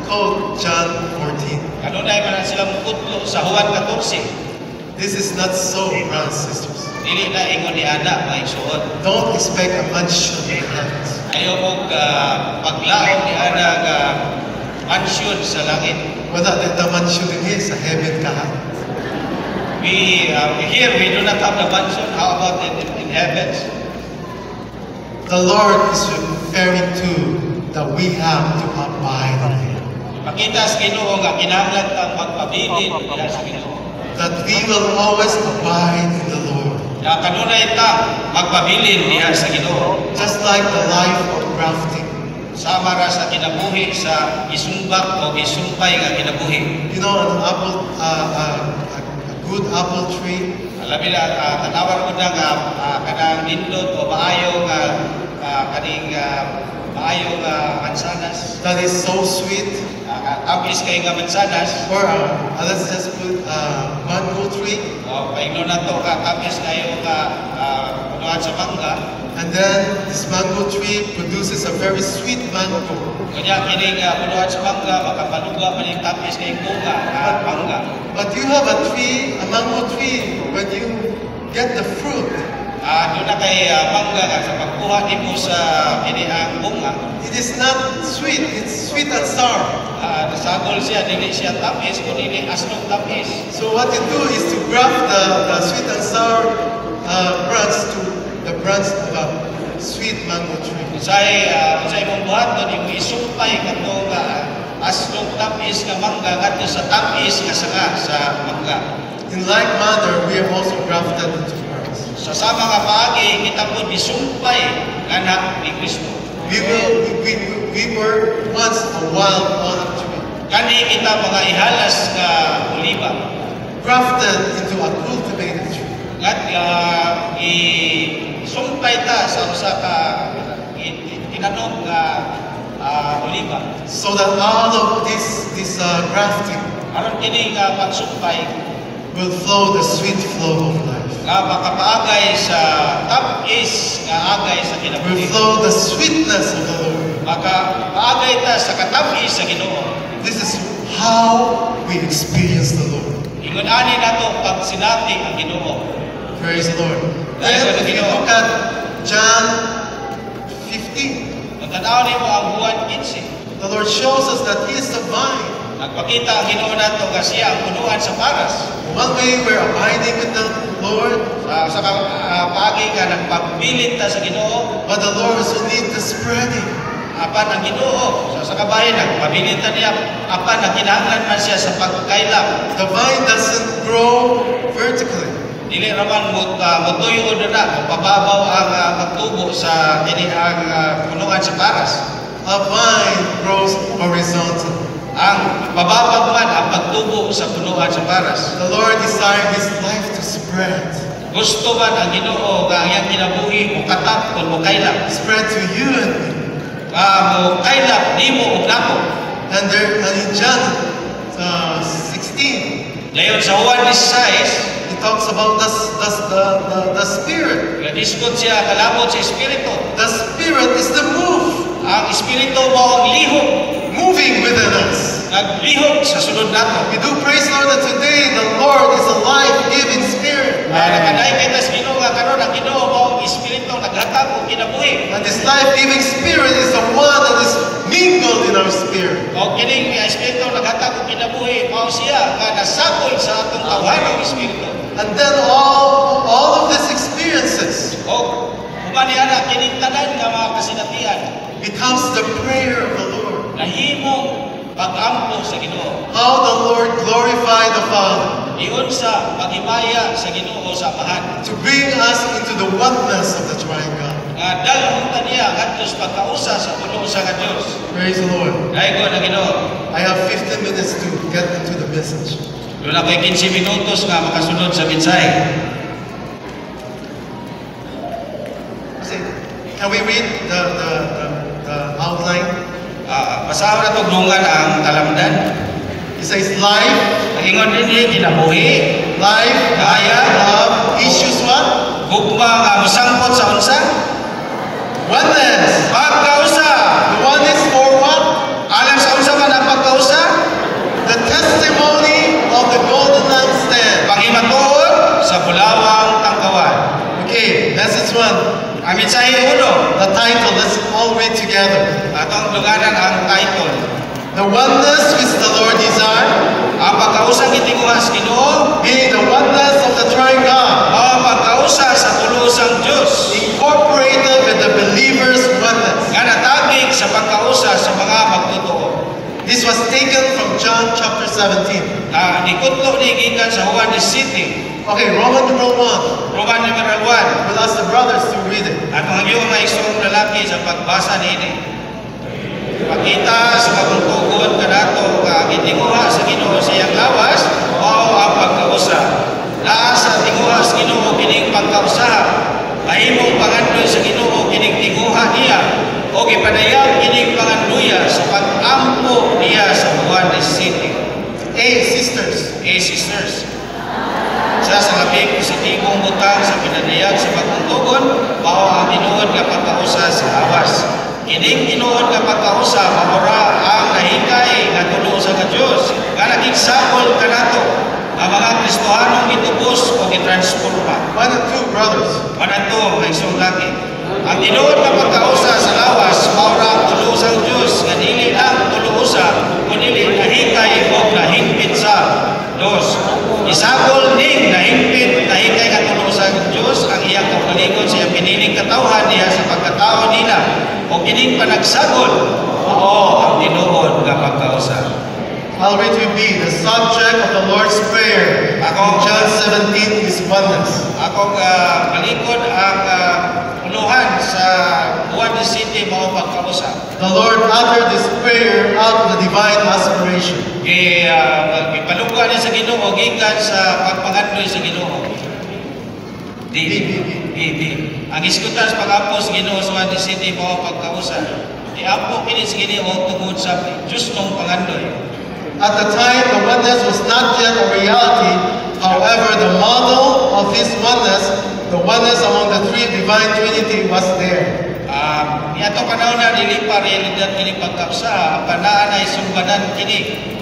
quote John 14. Kanunay man sila mukutlo sa Juan 14. This is not so, brothers and sisters. Dili na ingon ni Ana maigsuon. Don't expect a mansion in the heavens. Ayaw mo paglaom ni Ana nga mansion sa langit. Wala that the mansion in here sa heaven ka. Here we do not have the mansion. How about in heavens? The Lord is referring to that we have to abide in Him. Makita sa Ginoo nga kinahanglan tang magpabilin diha sa Ginoo. That we will always abide in the Lord. Ya kanunay ta magpabilin diha sa Ginoo. Just like the life of grafting. Sama ra sa kinabuhi sa isumbak o isumpay nga kinabuhi. You know, a good apple tree. Labi na tanawar ko na nga kanang lindot o maayo nga kaning maayo nga mansanas. That is so sweet. Abis kay nga mansanas. Or let's just put mango tree. O paingno na to ka abis kayo nga punuan sa mangga. And then this mango tree produces a very sweet mango. Kanya kining punuan sa mangga makapaluga man yung tapis kay bunga mangga. But you have a tree, a mango tree, when you get the fruit, Doon na kay mangga nga sa pagkuha nimo sa kiniang bunga. it is not sweet, it's sweet and sour. Nasagol siya, dili siya tamis, kundi asnong tamis. So what you do is to graft the sweet and sour branch to the branch of a sweet mango tree. Unsay mong buhaton, imo isumpay kadto nga asnong tamis nga mangga kadto sa tamis nga sanga sa mangga. In like manner, we are also grafted into Christ. Sa sama nga paagi kita po disumpay anak ni Kristo. We were once a wild olive tree, Kani kita mga ihalas nga oliba. grafted into a cultivated tree. Ngat isumpay ta sa usa ka tinanom nga oliba. So that all of this grafting Aron kini nga pagsumpay will flow the sweet flow of life. nga makapaagay sa tapis nga agay sa Will kinabuhi. flow the sweetness of the Lord. Makapaagay ta sa katapis sa Ginoo. This is how we experience the Lord. Ingon ani nato pag sinati ang Ginoo. Praise the Lord. Then if you look at John 15, Kung tanaw nimo ang buwan 15, the Lord shows us that He is the vine. nagpakita ang Ginoo nato nga siya ang punuan sa paras. One way we're abiding with the Lord, Sa paagi nga nagpabilin ta sa Ginoo, but the Lord also needs the spreading. apan ang Ginoo sa kabahin nagpabilin ta niya, apan nagkinahanglan man siya sa pagkaylap. The vine doesn't grow vertically. Dili raman mutuyo na pababaw ang pagtubo sa kiniang punuan sa paras. A vine grows horizontally. Ang bababag man ang pagtubo sa punuan sa paras. The Lord desired His life to spread. Gusto man ang Ginoo nga ang iyang kinabuhi mo katap kung mo kaylap. Spread to you and me. Mo kaylap nimo ug nako. And in John 16, Dayon sa Juan 16, He talks about the Spirit. nadiskot siya kalabot sa Espiritu. The Spirit is the move, Ang Espiritu mo ang lihok, moving within us. naglihok sa sunod nato. We do praise Lord that today the Lord is a life-giving Spirit. Nakaday kita sa Ginoo nga karon ang Ginoo mo ang Espiritu naghatag og kinabuhi. And this life-giving Spirit is the one that is mingled in our spirit. O kining Espiritu naghatag og kinabuhi mao siya nga nasakol sa atong tawhanong Espiritu. And then all of these experiences O humani ana kining tanan nga mga kasinatian becomes the prayer of the Lord. nahimong pag-ampo sa Ginoo. How the Lord glorified the Father Iyon sa paghimaya sa Ginoo sa Amahan. to bring us into the oneness of the Triune God. Nga dalhong taniya ngadto sa pagkausa sa puno sa nga Dios. Praise the Lord. Daigo na Ginoo. I have 15 minutes to get into the message. Doon na kay 15 minutos nga makasunod sa mensahe. Can we read the outline? Basahan na ito dungan ang talamdan. It says life, Ingon din kinabuhi. life, Kaya. love, issues what? Gugma nga musangkot sa unsa. Oneness. Pagkausa. The one is for what? Alam sa unsa man ang pagkausa? The testimony of the golden lampstand. Pangimatuod sa bulawang tangkawan. Okay, message one. Ang mensahe uno. The title, let's all read together. Atong dunganan ang title. The oneness which the Lord desired, Ang pagkausang itinguhas Ginoo. being the oneness of the Triune God, Ang pagkausa sa tulusang Dios. incorporated with the believer Okay, Roman numeral 1. Roman numeral 1. We'll ask the brothers to read it. At ang iyong mga isong lalaki sa pagbasa nini. Pakita sa pagtutugon ka nato ka gitinguha sa Ginoo sa iyang lawas, mao ang pagkausa. Naa sa tinguha sa Ginoo kining pagkausaha. Mahimong pangandoy sa Ginoo kining tinguha niya o gipadayag kining panganduya sa pag-ampo niya sa buwan ni City. Sisters. Sisters. Sa labing positivong butang sa pinadayag sa pagtutugon, mao ang tinuod nga pagkausa sa lawas. Kining tinuod nga pagkausa maura ang nahikay nga tulo sa Dios nga nagigsagol kanato ang mga Kristohanong gitubos o gitransforma. 1 and 2, brothers. Manato ang isang laki. Ang tinuod nga pagkausa sa lawas maura ang tulo sa Dios nga dili lang tulo usa kundi nahikay o nahimpit sa Dios. Isagol ning nahimpit nahikay nga tulo sa Dios ang iyang kaugalingon sa iyang piniling katawhan niya sa pagkatao nila. O kining panagsagol, mao ang tinuod nga pagkausa. I'll read you B. The subject of the Lord's Prayer in John 17 is oneness. Ako malikod ang uluhan sa buwan ni City mao pagkausa. The Lord uttered this prayer out of the divine aspiration. Ipalugwa ni sa Ginoo gikan sa pagpangandoy sa Ginoo. Ang iskutan sa pag-ampo sa Ginoo sa buwan ni City mao pagkausa. Iampo kini sa Ginoo tungod sa Dios nung pangandoy. At the time, the oneness was not yet a reality. However, the model of this oneness, the oneness among the three divine Trinity, was there. Niato panahon na dili pa realidad kini pagkausa, panaan ay sumbanan kini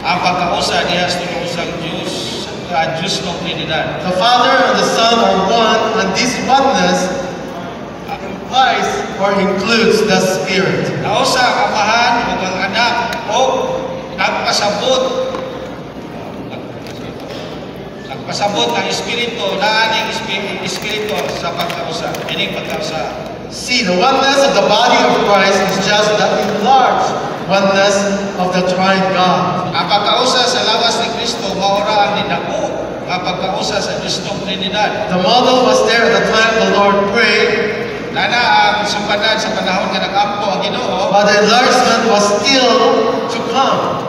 ang pagkausa diha sa usang Dios, sa Dios ng Trinidad. The Father and the Son are one, and this oneness implies or includes the Spirit. Nausa ang Amahan ug ang Anak o nagpasabot ang Espiritu, naaning Espiritu sa pagkausa, kining pagkausa. See, the oneness of the body of Christ is just the enlarged oneness of the Triune God. Ang pagkausa sa lawas ni Kristo maura ang dinako nga pagkausa sa Dios ng Trinidad. The model was there at the time the Lord prayed, Nana ang sumbanan sa panahon nga nag-ampo ang Ginoo, but the enlargement was still to come.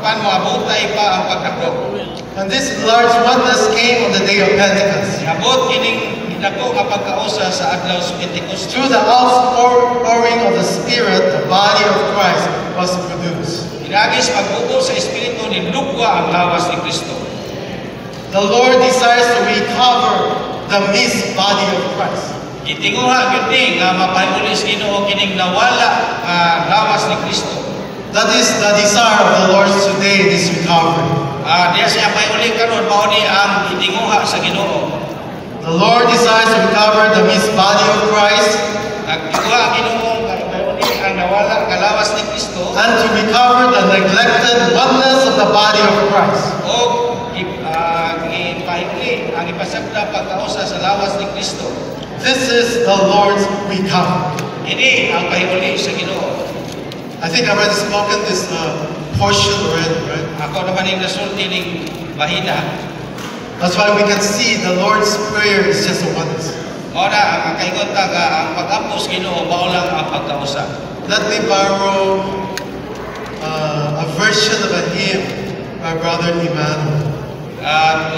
apan moabotay pa ang pagdako. And this enlarged oneness came on the day of Pentecost. Abot kining dinako nga pagkausa sa adlaw sa Pentecost. Through the outpouring of the Spirit, the body of Christ was produced. Inagis pagbuo sa Espiritu ni lugwa ang lawas ni Kristo. The Lord desires to recover the missed body of Christ. Gitinguha gyud ni nga mapahimulis Ginoo kining nawala nga lawas ni Kristo. That is the desire of the Lord today, this recovery. Diya siya pahiuli karon mao ni ang gitinguha sa Ginoo. The Lord desires to recover the missed body of Christ Nagtinguha ang Ginoo nga pahiuli ang nawala nga lawas ni Kristo and to recover the neglected oneness of the body of Christ. o ipahiuli ang ipasagda pagkausa sa lawas ni Kristo. This is the Lord's recovery. Ini ang pahiuli sa Ginoo. I think I've already spoken this portion already, right? Ako naman yung nasulti ng bahina. That's why we can see the Lord's Prayer is just a oneness. Muna, ang kaingon taga, ang pag-ampos Ginoo, mao lang ang pagkausa. Let me borrow a version of a hymn by Brother Emmanuel. At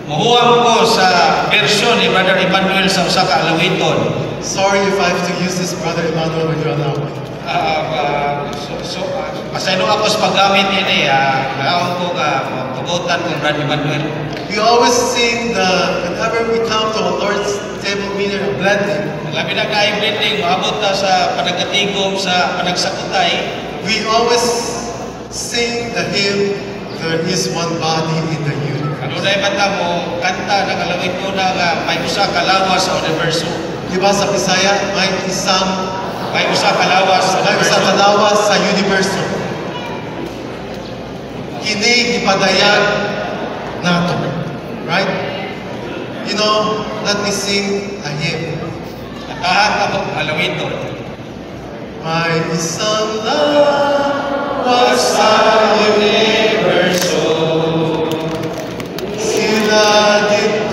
muhuwam ko sa version ni Brother Emmanuel sa usa ka alawiton. Sorry if I have to use this, Brother Emmanuel, when you allow me. Pasaylo ako sa paggamit ini, kailangan ko tugutan kong Brother Emmanuel. We always sing whenever we come to a Lord's table meeting or blending, Labi na kayo blending, maabot na sa panagatigom, sa panagsakutay. we always sing the hymn, there is one body in the universe. Ano na mata mo, kanta ng alawiton na nga may usa ka lawas sa universo. Diba sa Bisaya, may May usa ka lawas sa may universo. isang kalawas sa universo. Kini ipadayag nato. Right? You know, let me sing a hymn. Natahan ako alawiton. May isang lawas sa universo, sila dito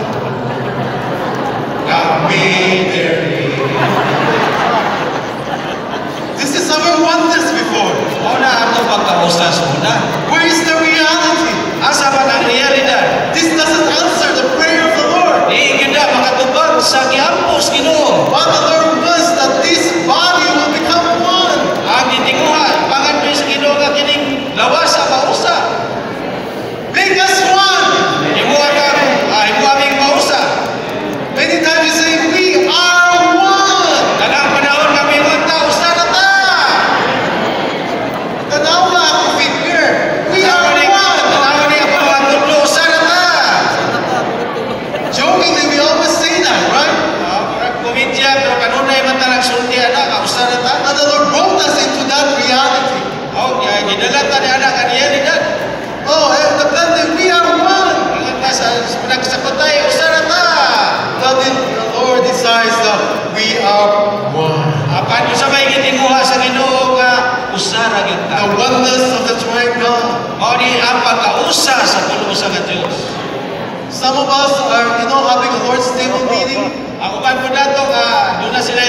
pagkausa sa una. Where is the reality? Asa man ang realidad? This doesn't answer the prayer of the Lord. Di ganda makatubag sa giampos Ginoo. What the Lord wants that this body will become one. Ang gitinguha pangadto sa Ginoo nga kining lawas sa mausa. Make us one. Himuha aming mausa. Many times you say, we are one. Daghang panahon kami unta usa na ta. Tanawa ako figure. We are one. Tanawa ni ako mga tudlo usa na ta. Jokingly, we always say that, right? Murag komedya pero kanunay man ta nagsulti ana ka usa na ta. And the Lord brought us into that reality. Kaya gidala ta ni anak ang realidad. Oh, and the blessing, we are one. Ingat ta sa nagsakotay usa na ta. The Lord decides that we are one. Apan sa may gitinguha sa Ginoo nga usa ra gyud ta. The oneness of the triune God. Mao ni ang pagkausa sa pulo usa ka Dios. Some of us are, having a Lord's table meeting. Ang uban po nato nga doon na sila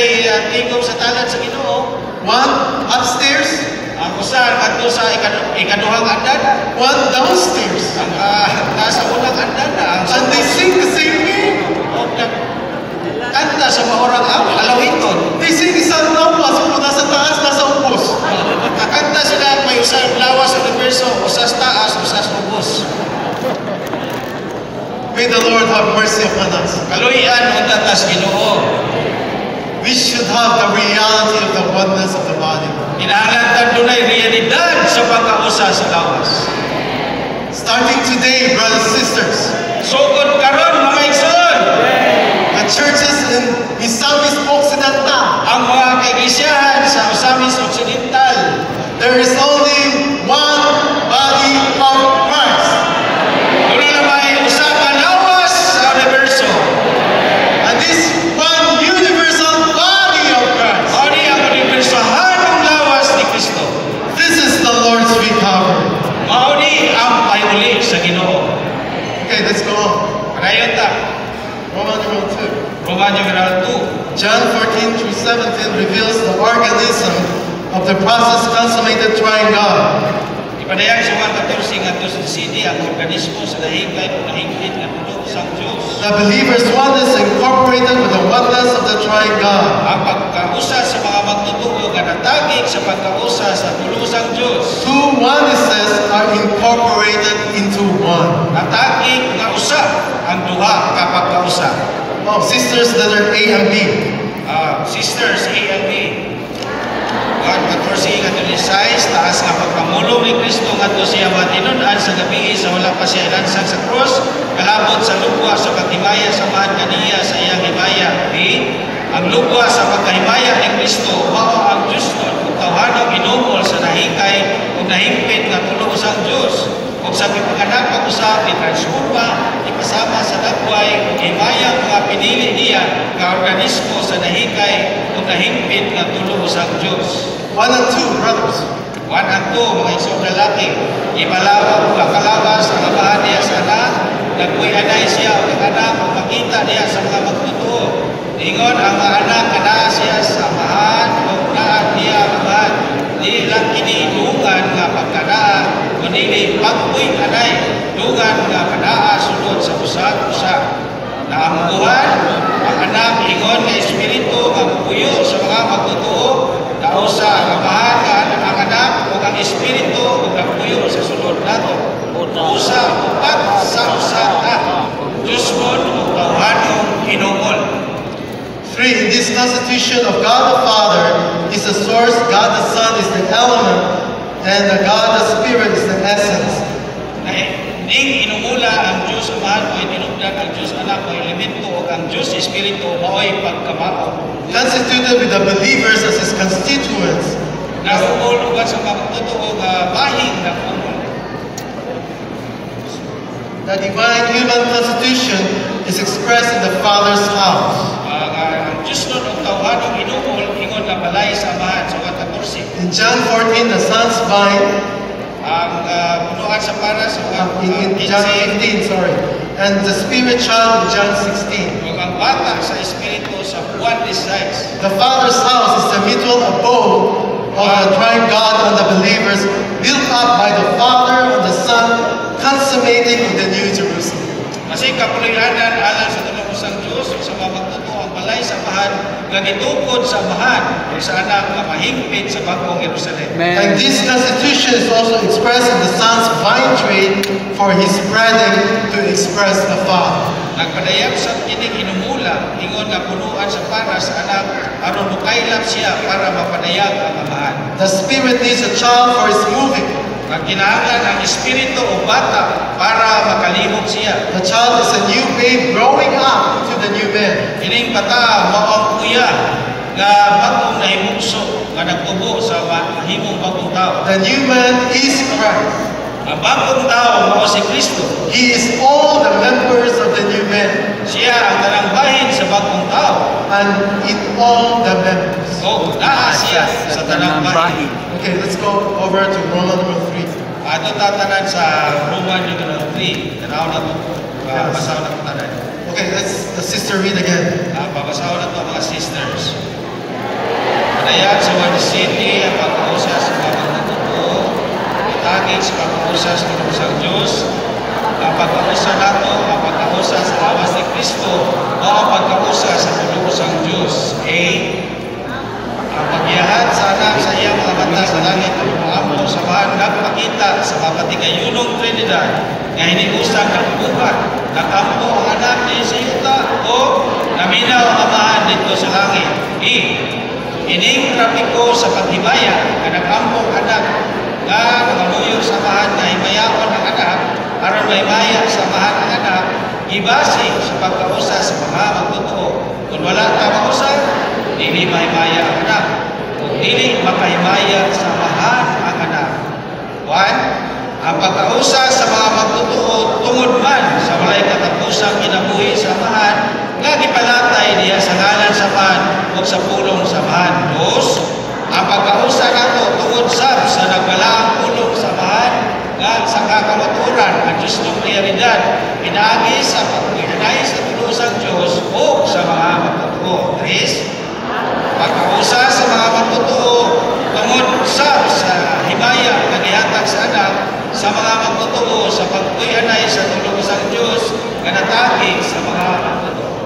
tingog sa talan sa Ginoo. One upstairs, Ang usa kadto sa ikaduhang andan, one downstairs. ang nasa unang andan na ang And they sing the same hymn. kanta sa maorang alawiton. They sing isang lawas kung nasa taas, nasa ubos. Kakanta sila may usang lawas sa universo, usas taas, usas ubos. May the Lord have mercy upon us. Kaluyan unta tas Ginoo. We should have the reality of the oneness of the body. Kinahanglan dunay realidad sa pagkausa sa lawas. Starting today, brothers and sisters, Sugod karon mga igsoon, the churches in Misamis Occidental, ang mga kaiglesiyahan sa Misamis Occidental, there is only one body of Christ. doon na may usa ka lawas sa universo. And this one universal body of Christ, Mao ni ang universahanong lawas ni Kristo. this is the Lord's recovery. Mao ni ang payuli sa Ginoo. Okay, let's go on. Padayon ta. Roman numeral 2. Roman numeral 2. John 14 through 17 reveals the organism of the process consummated triune God. Ipadayag sa Juan 14 ngadto sa CD ang organismo sa nahingkay o nahingkit nga tulo sang Dios. The believer's oneness incorporated with the oneness of the triune God. Ang pagkausa sa mga magtutuo nga natagig sa pagkausa sa tulo sang Dios. Two onenesses are incorporated into one. Natagig nga usa ang duha ka pagkausa. Oh, sisters, letter A and B. Sisters A and B. Juan 14 ngadto ni 6 taas nga pagpamulong ni Kristo ngadto siya matinud-an sa gabi sa wala pa siya ilansang sa krus kalabot sa lugwa sa paghimaya sa mahal kaniya sa iyang himaya. B. Ang lugwa sa pagkahimaya ni Kristo mao ang Dios ug tawhanong inumol sa nahikay ug nahimpit nga tulo usang Dios. Ug sa gipanganak pag-usab itransforma ipasama sa dagway ug himaya mga pinili niya nga organismo sa nahikay ug nahimpit nga tulo usang Dios. 1 and 2, brothers. 1 and 2, mga isang lalaki, ibalawag ug kalabas ang amahan niya sa anak, nagpuy anay siya ug ang anak ug makita niya sa mga magtutuo. Ingon ang mga anak kana siya sa amahan ug naa niya amahan. Di lang kini dungan nga pagkanaa, kundi pagpuy anay, dungan nga kanaa sulod sa usa-usa. Naambuhan ang anak ingon nga espiritu nga puyo sa mga magtutuo, dausa ang amahan nga ang anak ug ang espiritu ug nagpuyo sa sulod nato. Usa upat sa usa na. Diyos mo ug tawhanong hinungol. 3. In this constitution of God the Father is the source, God the Son is the element, and the God the Spirit is the essence. Ning inumula ang Diyos Amahan o tinugdan ang Diyos Anak o elemento o ang Diyos Espiritu mao'y pagkamao. Constituted with the believers as his constituents. Nahumol uban sa pagtotoo nga bahing ng umol. The divine human constitution is expressed in the Father's house. Ang Diyos nun ang tawhanong inumol ingon na balay sa Amahan sa 14. In John 14, the Son's vine. Ang punuan sa para sa In John 15, sorry. And the Spirit child in John 16. ug ang bata sa Espiritu sa Juan 16. The Father's house is the mutual abode of the triune God and the believers, built up by the Father and the Son, consummated in the New Jerusalem. Kasi kapulianan alang sa tulong usang Diyos sa mga magtotoo ang balay sa bahan nga gitukod sa bahan ug sa anak nga mahingpit sa bagong Jerusalem. And this constitution is also expressed in the Son's vine trade for his spreading to express the Father. Nagpadayag sa kining hinumula ingon nga punuan sa para sa anak aron mukaylap siya para mapadayag ang amahan. The Spirit needs a child for his moving. Ang kinahanglan ang espiritu o bata para makalihok siya. The child is a new babe growing up to the new man. Kining bata mao ang kuya nga bagong nahimugso nga nagtubo sa mahimong bagong tao. The new man is Christ. Ang bagong tao mao si Kristo. He is all the members of the new man, Siya ang tanang bahin sa bagong tao. and in all the members. O naa siya sa tanang bahin. Okay, let's go over to Roman number 3. Ato tatanan sa Roman number 3. Tanaw na to. Basaw na to tanan. Okay, let's the sister read again. Babasaw na to mga sisters. Padayan sa one city ang pagkausa sa mga magtotoo. Itagit sa pagkausa sa isang Diyos. Ang pagkausa nato, ang pagkausa sa lawas ni Kristo o ang pagkausa sa isang Diyos. A. Ang pagyahan sa anak sa iyang mga mata sa langit o amo sa bahan nagpakita sa mapatigayunong Trinidad nga hiniusang nagbuhat, nagampo ang anak ni sa yuta o naminaw ang amahan dito sa langit. E. Ining trapiko sa paghimaya nga nagampo ang anak nga nangamuyo sa amahan na himayaon ang anak aron mahimaya sa amahan ang anak ibase sa pagkausa sa mga magtotoo. Kung wala ka mausa, dili mahimaya ang anak. Kung dili makahimaya sa amahan ang anak. 1. Ang pagkausa sa mga magtotoo tungod man sa walay katapusang kinabuhi sa amahan nga gipalatay diya sa ngalan sa amahan o sa pulong sa amahan. 2. Ang pagkausa nato tungod sa nagbalaang pulong sa amahan nga sa kakamaturan ang Diyos ng realidad pinaagi sa pagpinanay sa tulusang Diyos o sa mga magtotoo. 3. Pagkausa sa mga magtotoo tungod sa himaya nga gihatag sa anak sa mga magtotoo sa pagpuyanay sa tulusang Diyos nga natagi sa mga magtotoo.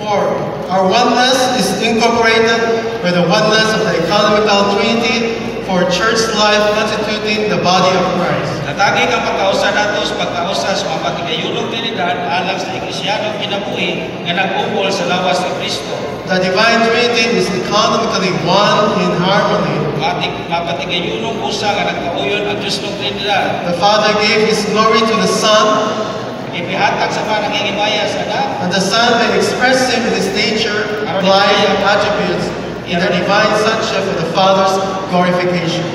4. Our oneness is incorporated with the oneness of the economical Trinity for church life constituting the body of Christ. Natagi ang pagkausa nato sa pagkausa sa mga patigayunong Trinidad alang sa Eklesyadong kinabuhi nga nagbumbol sa lawas ni Kristo. The divine Trinity is economically one in harmony. Mapatigayunong usa nga nagkauyon ang Diyos ng Trinidad. The Father gave His glory to the Son, Ipihatag sa mga nangingimaya sa anak. and the Son may express Him in His nature, life, and attributes in the divine sonship of the Father's glorification.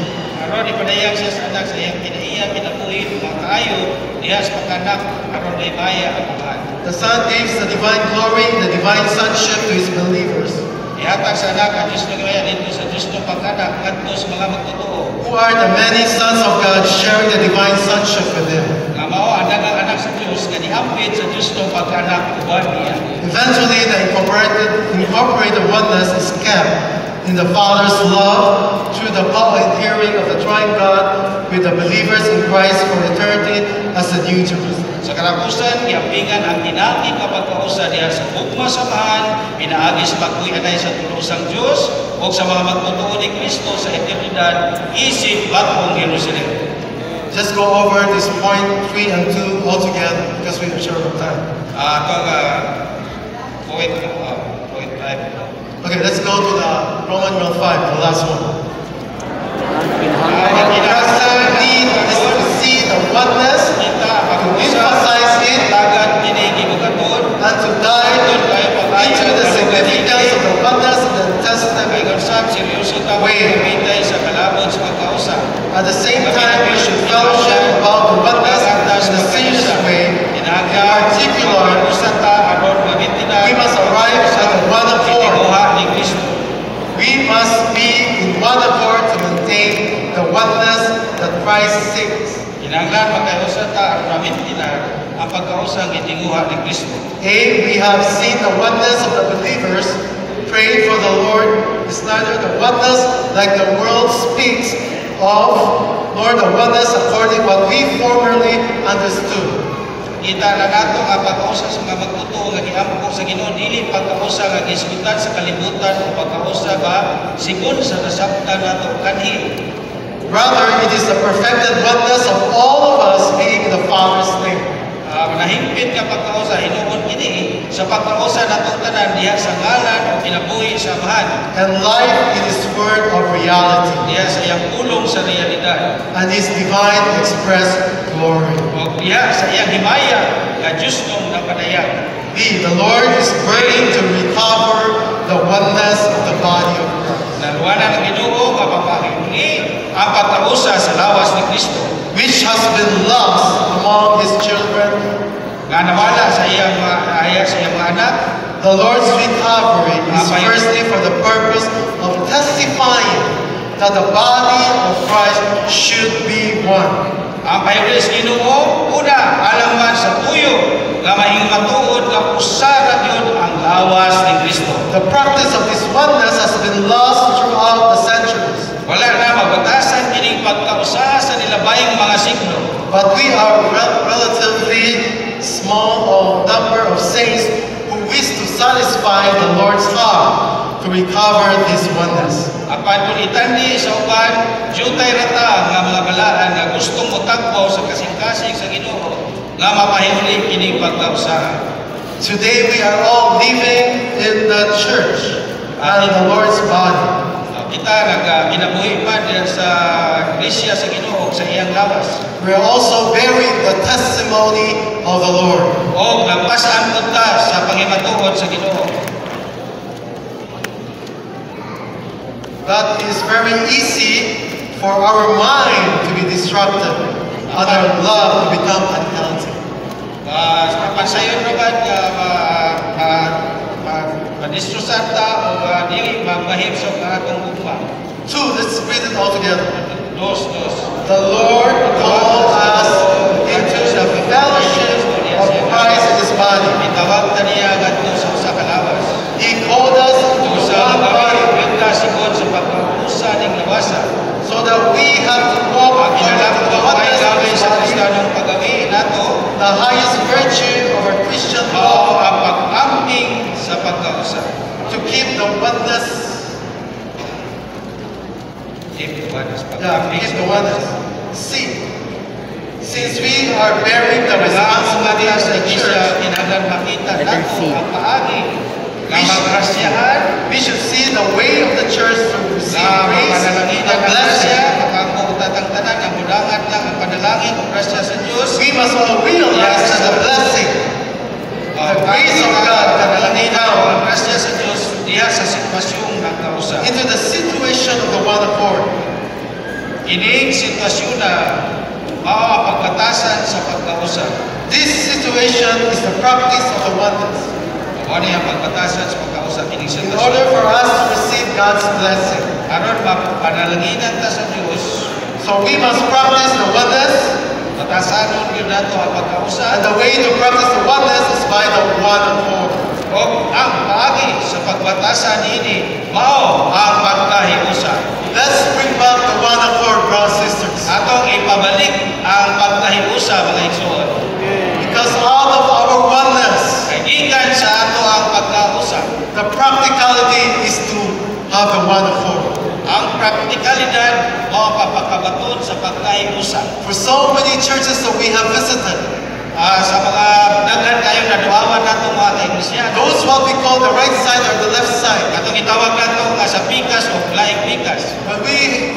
Aron ipadayag siya sa anak sa iyang kinaiya, kinabuhi, mga kaayo, diha sa pagkanak, aron maimaya ang amahan. The Son gives the divine glory, the divine sonship to His believers, Ihatag sa anak ang Diyos ng Gaya dito sa Diyos ng pagkanak ngadto sa mga magtotoo. who are the many sons of God sharing the divine sonship with Him. Nga mao ang daghang anak sa Diyos nga niambit sa Diyos ng pagkanak uban niya. Eventually, the incorporated oneness is kept in the Father's love through the co-adhering of the triune God with the believers in Christ for eternity as the New Jerusalem. Sa karapusan, giambingan ang ginati nga pagkausa diha sa ugma sa bahan, pinaagi sa pagpuyanay sa tulusang Diyos o sa mga magtotoo ni Kristo sa eternidad, isip bagong Jerusalem. Just go over this point 3 and 2 all together because we are short of time. Point 5. Okay, let's go to the Roman numeral 5, the last one. Ang Pastor need is to see the oneness, to emphasize it, tagad kinigi bukaton, and to dive into the significance of the oneness in the Testament. kay kausap seryoso ta pagkamitay sa kalabot sa pagkausa. At the same time, we should fellowship about the oneness in a serious way. In particular, we must arrive at the one accord. We must be in one accord to maintain the oneness that Christ seeks. Kinahanglan magkausa ta aron mamintina ang pagkausa nga gitinguha ni Kristo. A, we have seen the oneness of the believers, praying for the Lord is neither the oneness like the world speaks of, nor the oneness according what we formerly understood. Kita na nato nga pagkausa sa mga magtuto nga giampo sa Ginoo dili pagkausa nga gisgutan sa kalibutan o pagkausa nga sigon sa nasabtan nato kanhi. Rather, it is the perfected oneness of all of us being in the Father's name. Nahimpit nga pagkausa hinuon kini sa pagkausa natong tanan diha sa ngalan o kinabuhi sa Amahan. And life in His Word of reality. Diha sa iyang pulong sa realidad. And His divine expressed glory. O diha sa iyang himaya nga Diyos nung napadayag. The Lord is burning to recover the oneness of the body of Christ. Naluwanan ng Ginoo nga papahimuni ang pagkausa sa lawas ni Kristo, which has been lost among His children. Nga nawala sa iyang mga anak. The Lord's recovery is firstly for the purpose of testifying that the body of Christ should be one. Ang pahayag sa Ginoo una alaman sa tuyo nga mahingmatuod nga usa ra gyud ang lawas ni Kristo. The practice of this oneness has been lost throughout the centuries. Wala na mabatasan kining pagkausa sa nilabayng mga siglo. But we are relatively small number of saints who wish to satisfy the Lord's heart to recover this oneness. Apan kung itandi sa uban, jutay rata nga mga balaan nga gustong mutagbaw sa kasing-kasing sa Ginoo nga mapahimuli kining pagkausa. Today we are all living in the church and the Lord's body. Kita nagkinabuhi pa diyan sa iglesia sa Ginoo sa iyang lawas. We are also bearing the testimony of the Lord. O nagpasaan punta sa pangimatuod sa Ginoo. That is very easy for our mind to be distracted and our love to become unhealthy. Kapansayon rabat madistrusata o dili magmahim sa atong ugma. Two, let's read it all together. Dos. The Lord called us into the fellowship of Christ in His body. Itawag ta niya ngadto sa usa ka lawas. He called us into Sa one body pagkakita sigod sa pagkausa ning lawasa. so that we have to walk Ang according to kinalangko the ay oneness of gawin His sa body, Kristiyanong pagawi nato the highest virtue of our Christian mao law, ang pag-amping sa pagkausa. to keep the oneness. Keep The oneness. See, since we are bearing the responsibility sa of the isa church, kinahanglan makita nato ang paagi nga magrasyahan we should see the way of the church to receive na grace mapanalanginan and ng grasya, blessing. makamutatang tanan, ang mudangan lang ang panalangin o grasya sa Diyos. We must all realize that the blessing, the grace of God can Panalangin only ang down grasya sa Diyos diha sa sitwasyong nagkausa. into the situation of the one accord. Ining sitwasyon na mao ang pagbatasan sa pagkausa. This situation is the practice of the oneness. Mao ni ang pagbatasan sa pagkausa kining In sitwasyon. order for us to receive God's blessing, Aron mapanalanginan ta sa Diyos, so we must practice the oneness, batasanon gyud nato ang and pagkausa. the way to practice the oneness is by the one accord. O ang paagi sa pagbatasan niini mao ang pagkahiusa. Let's bring back the one accord, brothers and sisters. Atong ipabalik ang pagkahiusa mga igsoon. Because out of our oneness, Kay gikan sa ato ang pagkausa. the practicality is to have the one accord. Ang praktikalidad mao papakabaton sa pagkahiusa. For so many churches that we have visited, Sa mga daghan kayong naduawan nato mga kaiglesia, those what we call the right side or the left side, katong itawag nato nga sa pikas o laing pikas. when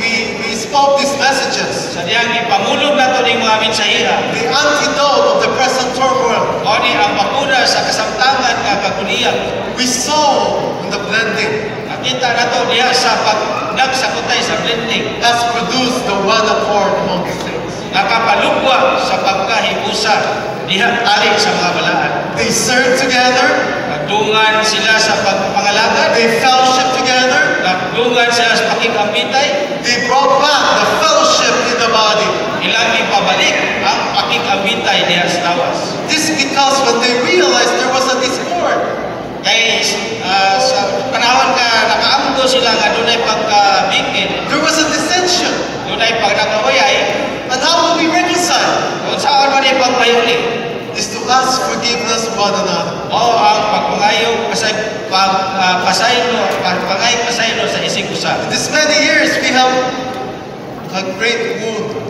we spoke these messages, Sa diyang ipamulog nato ning mga mensahera, the antidote of the present turmoil, mao ni ang bakuna sa kasamtangan nga kagunian. we saw in the blending Nakita nato diha sa nagsakutay sa blending, has produced the one accord among the saints. nakapalugwa sa pagkahiusa diha ali sa mga balaan. They served together, Nagdungan sila sa pagpangalangan, they fellowship together, nagdungan sila sa pakikambitay, they brought back the fellowship in the body. ilang ipabalik ang pakikambitay diha sa lawas. This because when they realized there was a discord, Kay sa panahon nga nakaamgo sila nga uli. is to ask forgiveness one another. Mao ang pagpangayong pasaylo sa isig usa. This many years we have a great wound.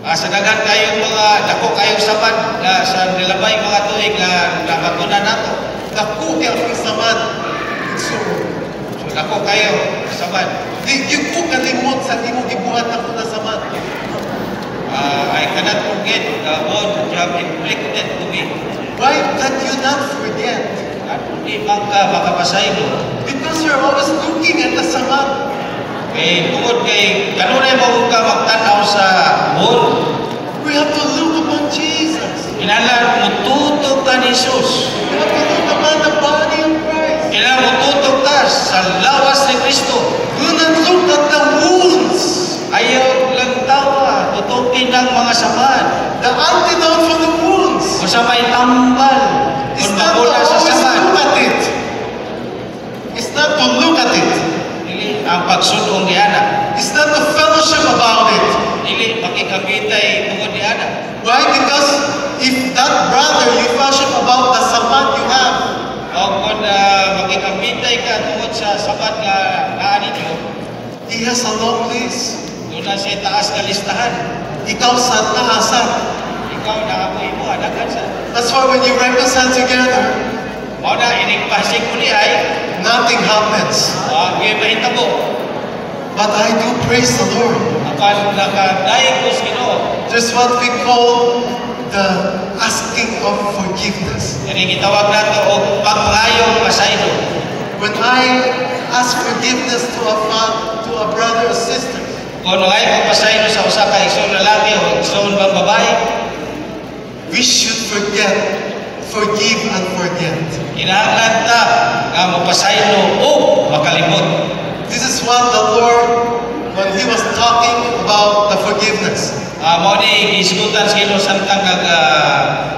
Sa daghan kayong mga dako kayong saman sa nilabay mga tuig na nabatunan nato. Dako kay ang saman. So, Dako kayo saman. yung ko kalimot sa imong gibuhat ako na saman. I cannot forget what you have inflicted to me. Why can you not forget? At hindi makapasaylo. Because you're always looking at the saman. Kay tungod kay kanunay mo ka magtanaw sa buhon. We have to look upon Jesus. Kinahanglan mututok ka ni Jesus. We have to look upon the body of Christ. Kinahanglan mututok ka sa lawas ni Kristo. Do not look at the wounds. Ayaw lang tawa, tutukin ng mga saman. The antidote for the wounds Kung sa may tambal, is kung not to mabula sa always saman. look at it. It's not to look at it. Dili ang pagsudong ni Ana. It's not to fellowship about it. Dili makikabitay tungod ni Ana. Why? Because if that brother you fellowship about the saman you have, O kung makikabitay ka tungod sa saman nga naan ninyo, he has a long list. doon na siya taas ka listahan. Ikaw sa taasan. Ikaw naamoy mo, anakan sa. That's why when you reconcile together, Mao na, inigpasig ko ni ay, nothing happens. may mahitabo. But I do praise the Lord. Apan nakadaig ko sa Ginoo. There's what we call the asking of forgiveness. Kani gitawag nato og pagpangayong pasaylo. When I ask forgiveness to a brother or sister, Kung ngay ko pasaylo sa usa ka igsoon lalaki o igsoon bang babae, we should forgive and forget. kinahanglan ta nga mapasaylo o makalimot. This is what the Lord, when He was talking about the forgiveness, Mao ni gisgutan sa Ginoo samtang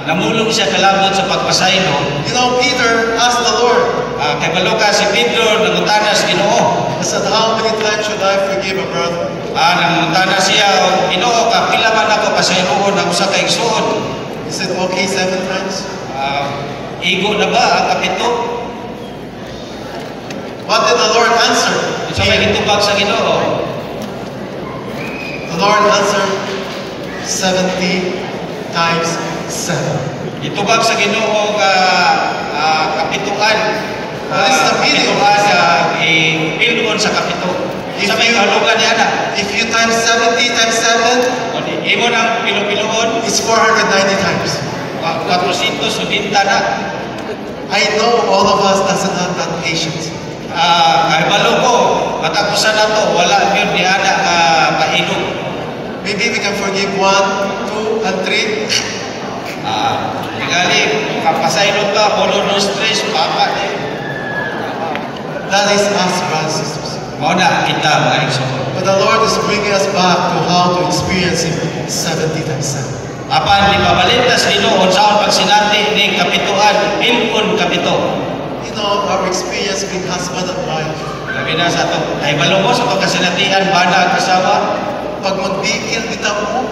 namulong siya kalabot sa pagpasaylo. you know, Peter asked the Lord, Kay baloka si Pedro nangutana sa Ginoo. he said, how many times should I forgive a brother? Nangutana siya, Ginoo, kapila man ako pasayloon ang usa ka igsoon. He said, okay, 7 times. Igo na ba ang kapito? What did the Lord answer? Sa may gitubag sa Ginoo. The Lord answered 70 times 7. Gitubag sa Ginoo nga kapituan. What is the meaning of Kapituan iluon sa kapito. Sa may kalugan ni Ana. If you times 70 times 7, Imo nang pilupiluon, it's 490 times. 470 na. I know all of us doesn't have that patience. Kay balo ko, matapusan na to, wala yun ni Ana kailog. Maybe we can forgive 1, 2, and 3. Tigali, kapasaylo ka, 1, 2, 3, papa. That is us, brothers and sisters. Mao na kita mga igsoon. But the Lord is bringing us back to how to experience Him 70 times 7. Apan di pabalita sa Ginoo unsaon pagsinati ni kapituan, ilon kapito. You know, our experience being husband and wife. Labi na sa to, ay balo mo sa pagkasinatian bana ang asawa. Pag magbigil, bitaw mo.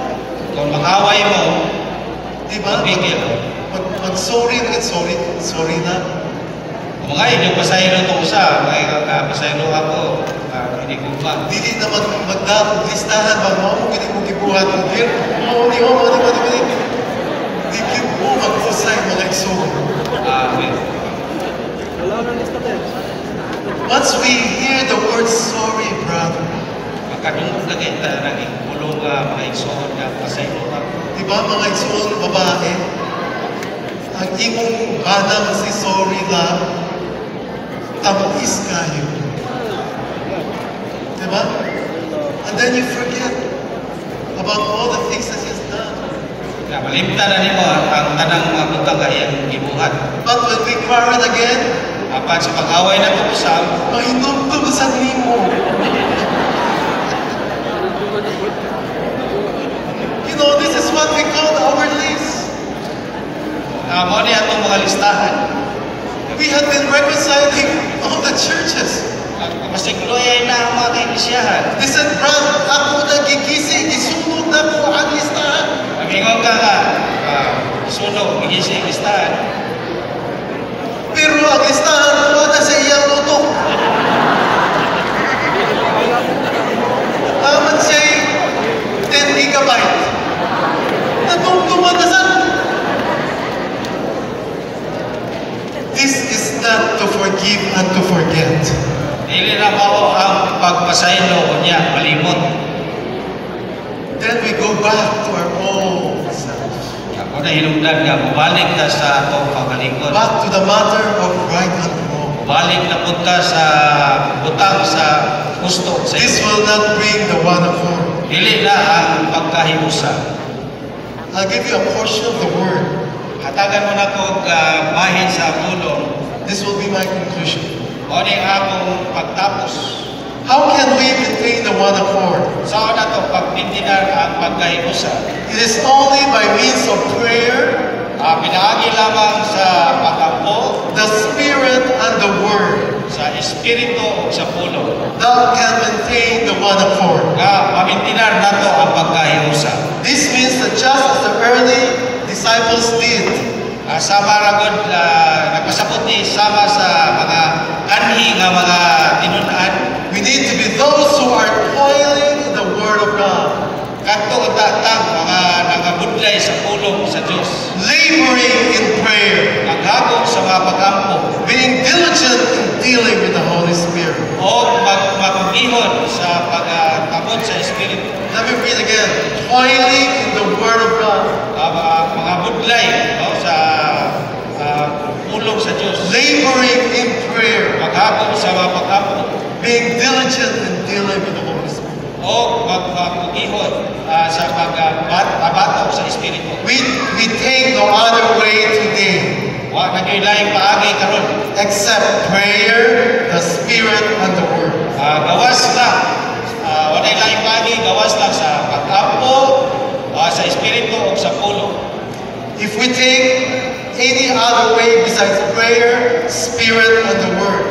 Kung mag-away mo, Di ba? magbigil. Mag-sorry na, sorry na. Kung mga inyong pasaylo itong usa, may pasaylo ako, hindi ko ba. Dili na mag-listahan, mag-mo, hindi mo gibuhat mo. Di mo mag-usay mga iso. Once we hear the word sorry, brother, Makadungog na kita, naging pulong mga igsoon na pasaylo ako. di ba mga iso babae, ang imong banang si sorry lang, tamis kayo. Di ba? And then you forget about all the things that he has done. Malimta na nimo ang tanang mga butang nga iyang gibuhat. But when we quarrel again, Apan sa pag-away na ito usap, mahinumdum sa nimo. You know, this is what we call our list. mo ni atong mga listahan. We have been reconciling all the churches. Masigloyay na ang mga kaiglesia. They said, Brad, ako na gigisi, gisunod na ko ang listahan. Amingon ka nga, Sunog, hindi siya listahan. Pero ang listahan, wala sa iyang lutok. Naman siya'y 10 gigabyte. Natungtungan na saan? This is not to forgive and to forget. Dili na mao ang pagpasaylo niya, malimot. Then we go back to our old self. Ako na hinungdan nga, bumalik na sa atong pagalikod. Back to the matter of right and wrong. Balik na punta sa butang sa gusto. Sa This will not bring the one accord. dili na ang pagkahiusa. I'll give you a portion of the word. Hatagan mo na ko bahin sa pulong. This will be my conclusion. O ni akong pagtapos. How can we maintain the one accord? Saan na ito pagpintinan ang pagkahiusa? It is only by means of prayer, Pinaagi lamang sa pag-ampo, the Spirit, and the Word sa espiritu o sa pulong. that can maintain the one accord. Nga mamintinan na ito ang pagkahiusa. This means that just as the early disciples did, Sama ragod nagpasabot ni sama sa mga kanhi nga mga tinunan. we need to be those who are toiling in the Word of God, Kadto utatang mga nagabudlay sa pulong sa Dios. laboring in prayer, Naghago sa mga pag-ampo being diligent in dealing with the Holy Spirit. o magpagihon sa pagtabot sa espiritu. Let me read again. Toiling in the Word of God, Mga budlay sa pulong sa Dios. laboring in prayer, Maghago sa mga pag-ampo being diligent in dealing with the Holy Spirit. o magpagihon sa pagbato sa espiritu. We take no other way today Wa na kay laing paagi karon. except prayer, the Spirit, and the Word. Gawas lang. Wala laing paagi, gawas lang sa pag-ampo, sa espiritu o sa pulong. If we take any other way besides prayer, Spirit, and the Word,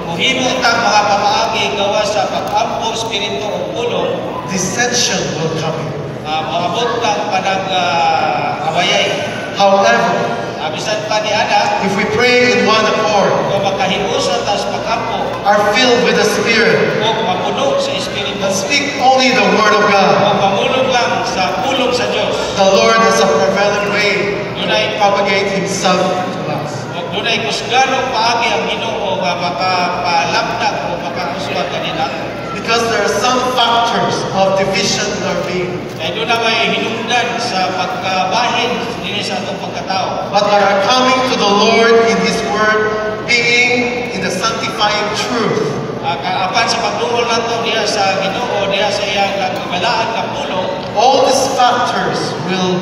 Kung himo tang mga pamaagi gawas sa pag-ampo, espiritu o pulong, dissension will come in. maabot tang panag-abayay. However, Bisan pa ni ana, if we pray in one accord, kung makahiusa tas pag-ampo, are filled with the Spirit, o mapuno sa espiritu, and speak only the Word of God, o mamulog lang sa pulong sa Dios, the Lord has a prevailing way dunay to propagate Himself to us. o dunay kusganong paagi ang Ginoo nga makapalapdag o makakuswat kanila. Because there are some factors of division in our being, Kaya doon na may hinungdan sa pagkabahin din sa atong pagkatao. but we are coming to the Lord in His Word, being in the sanctifying truth. Apan sa pagduol nato diha sa Ginoo, diha sa iyang kabalaan nga pulong, All these factors will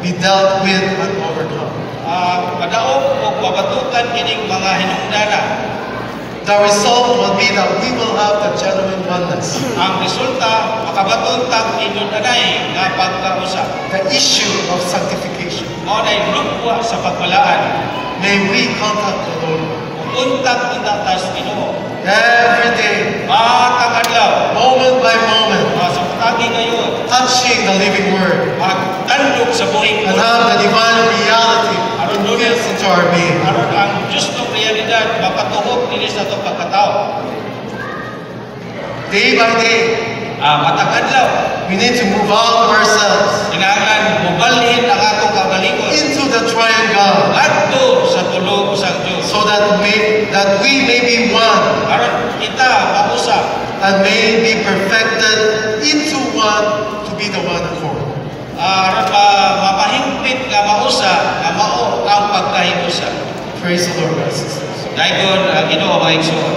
be dealt with and overcome. madaog o mabatukan kining mga hinungdana. The result will be that we will have the genuine oneness. Ang resulta, makabaton tang inunanay nga pagkausap. The issue of sanctification. Mao nay lugwa sa pagbalaan. May we contact the Lord Untag indatas Ginoo. every day, Matag adlaw, moment by moment, sa pagagi ngayon, touching the living Word, magtandog sa buhing and have the divine reality infused into our being. aron ang justong realidad mapatuhog dili sa atong pagkatao. Day by day, Matag adlaw, we need to move out of ourselves kinahanglan mobalhin ang atong kagalingon into the triune God, adto sa tulog sa Dios. so that we may be one Aron kita mausap and may be perfected into one to be the one accord. aron mapahingpit nga mausa nga mao ang pagkahiusa. Praise the Lord, brothers and sisters. Dayon ang Ginoo maigsoon.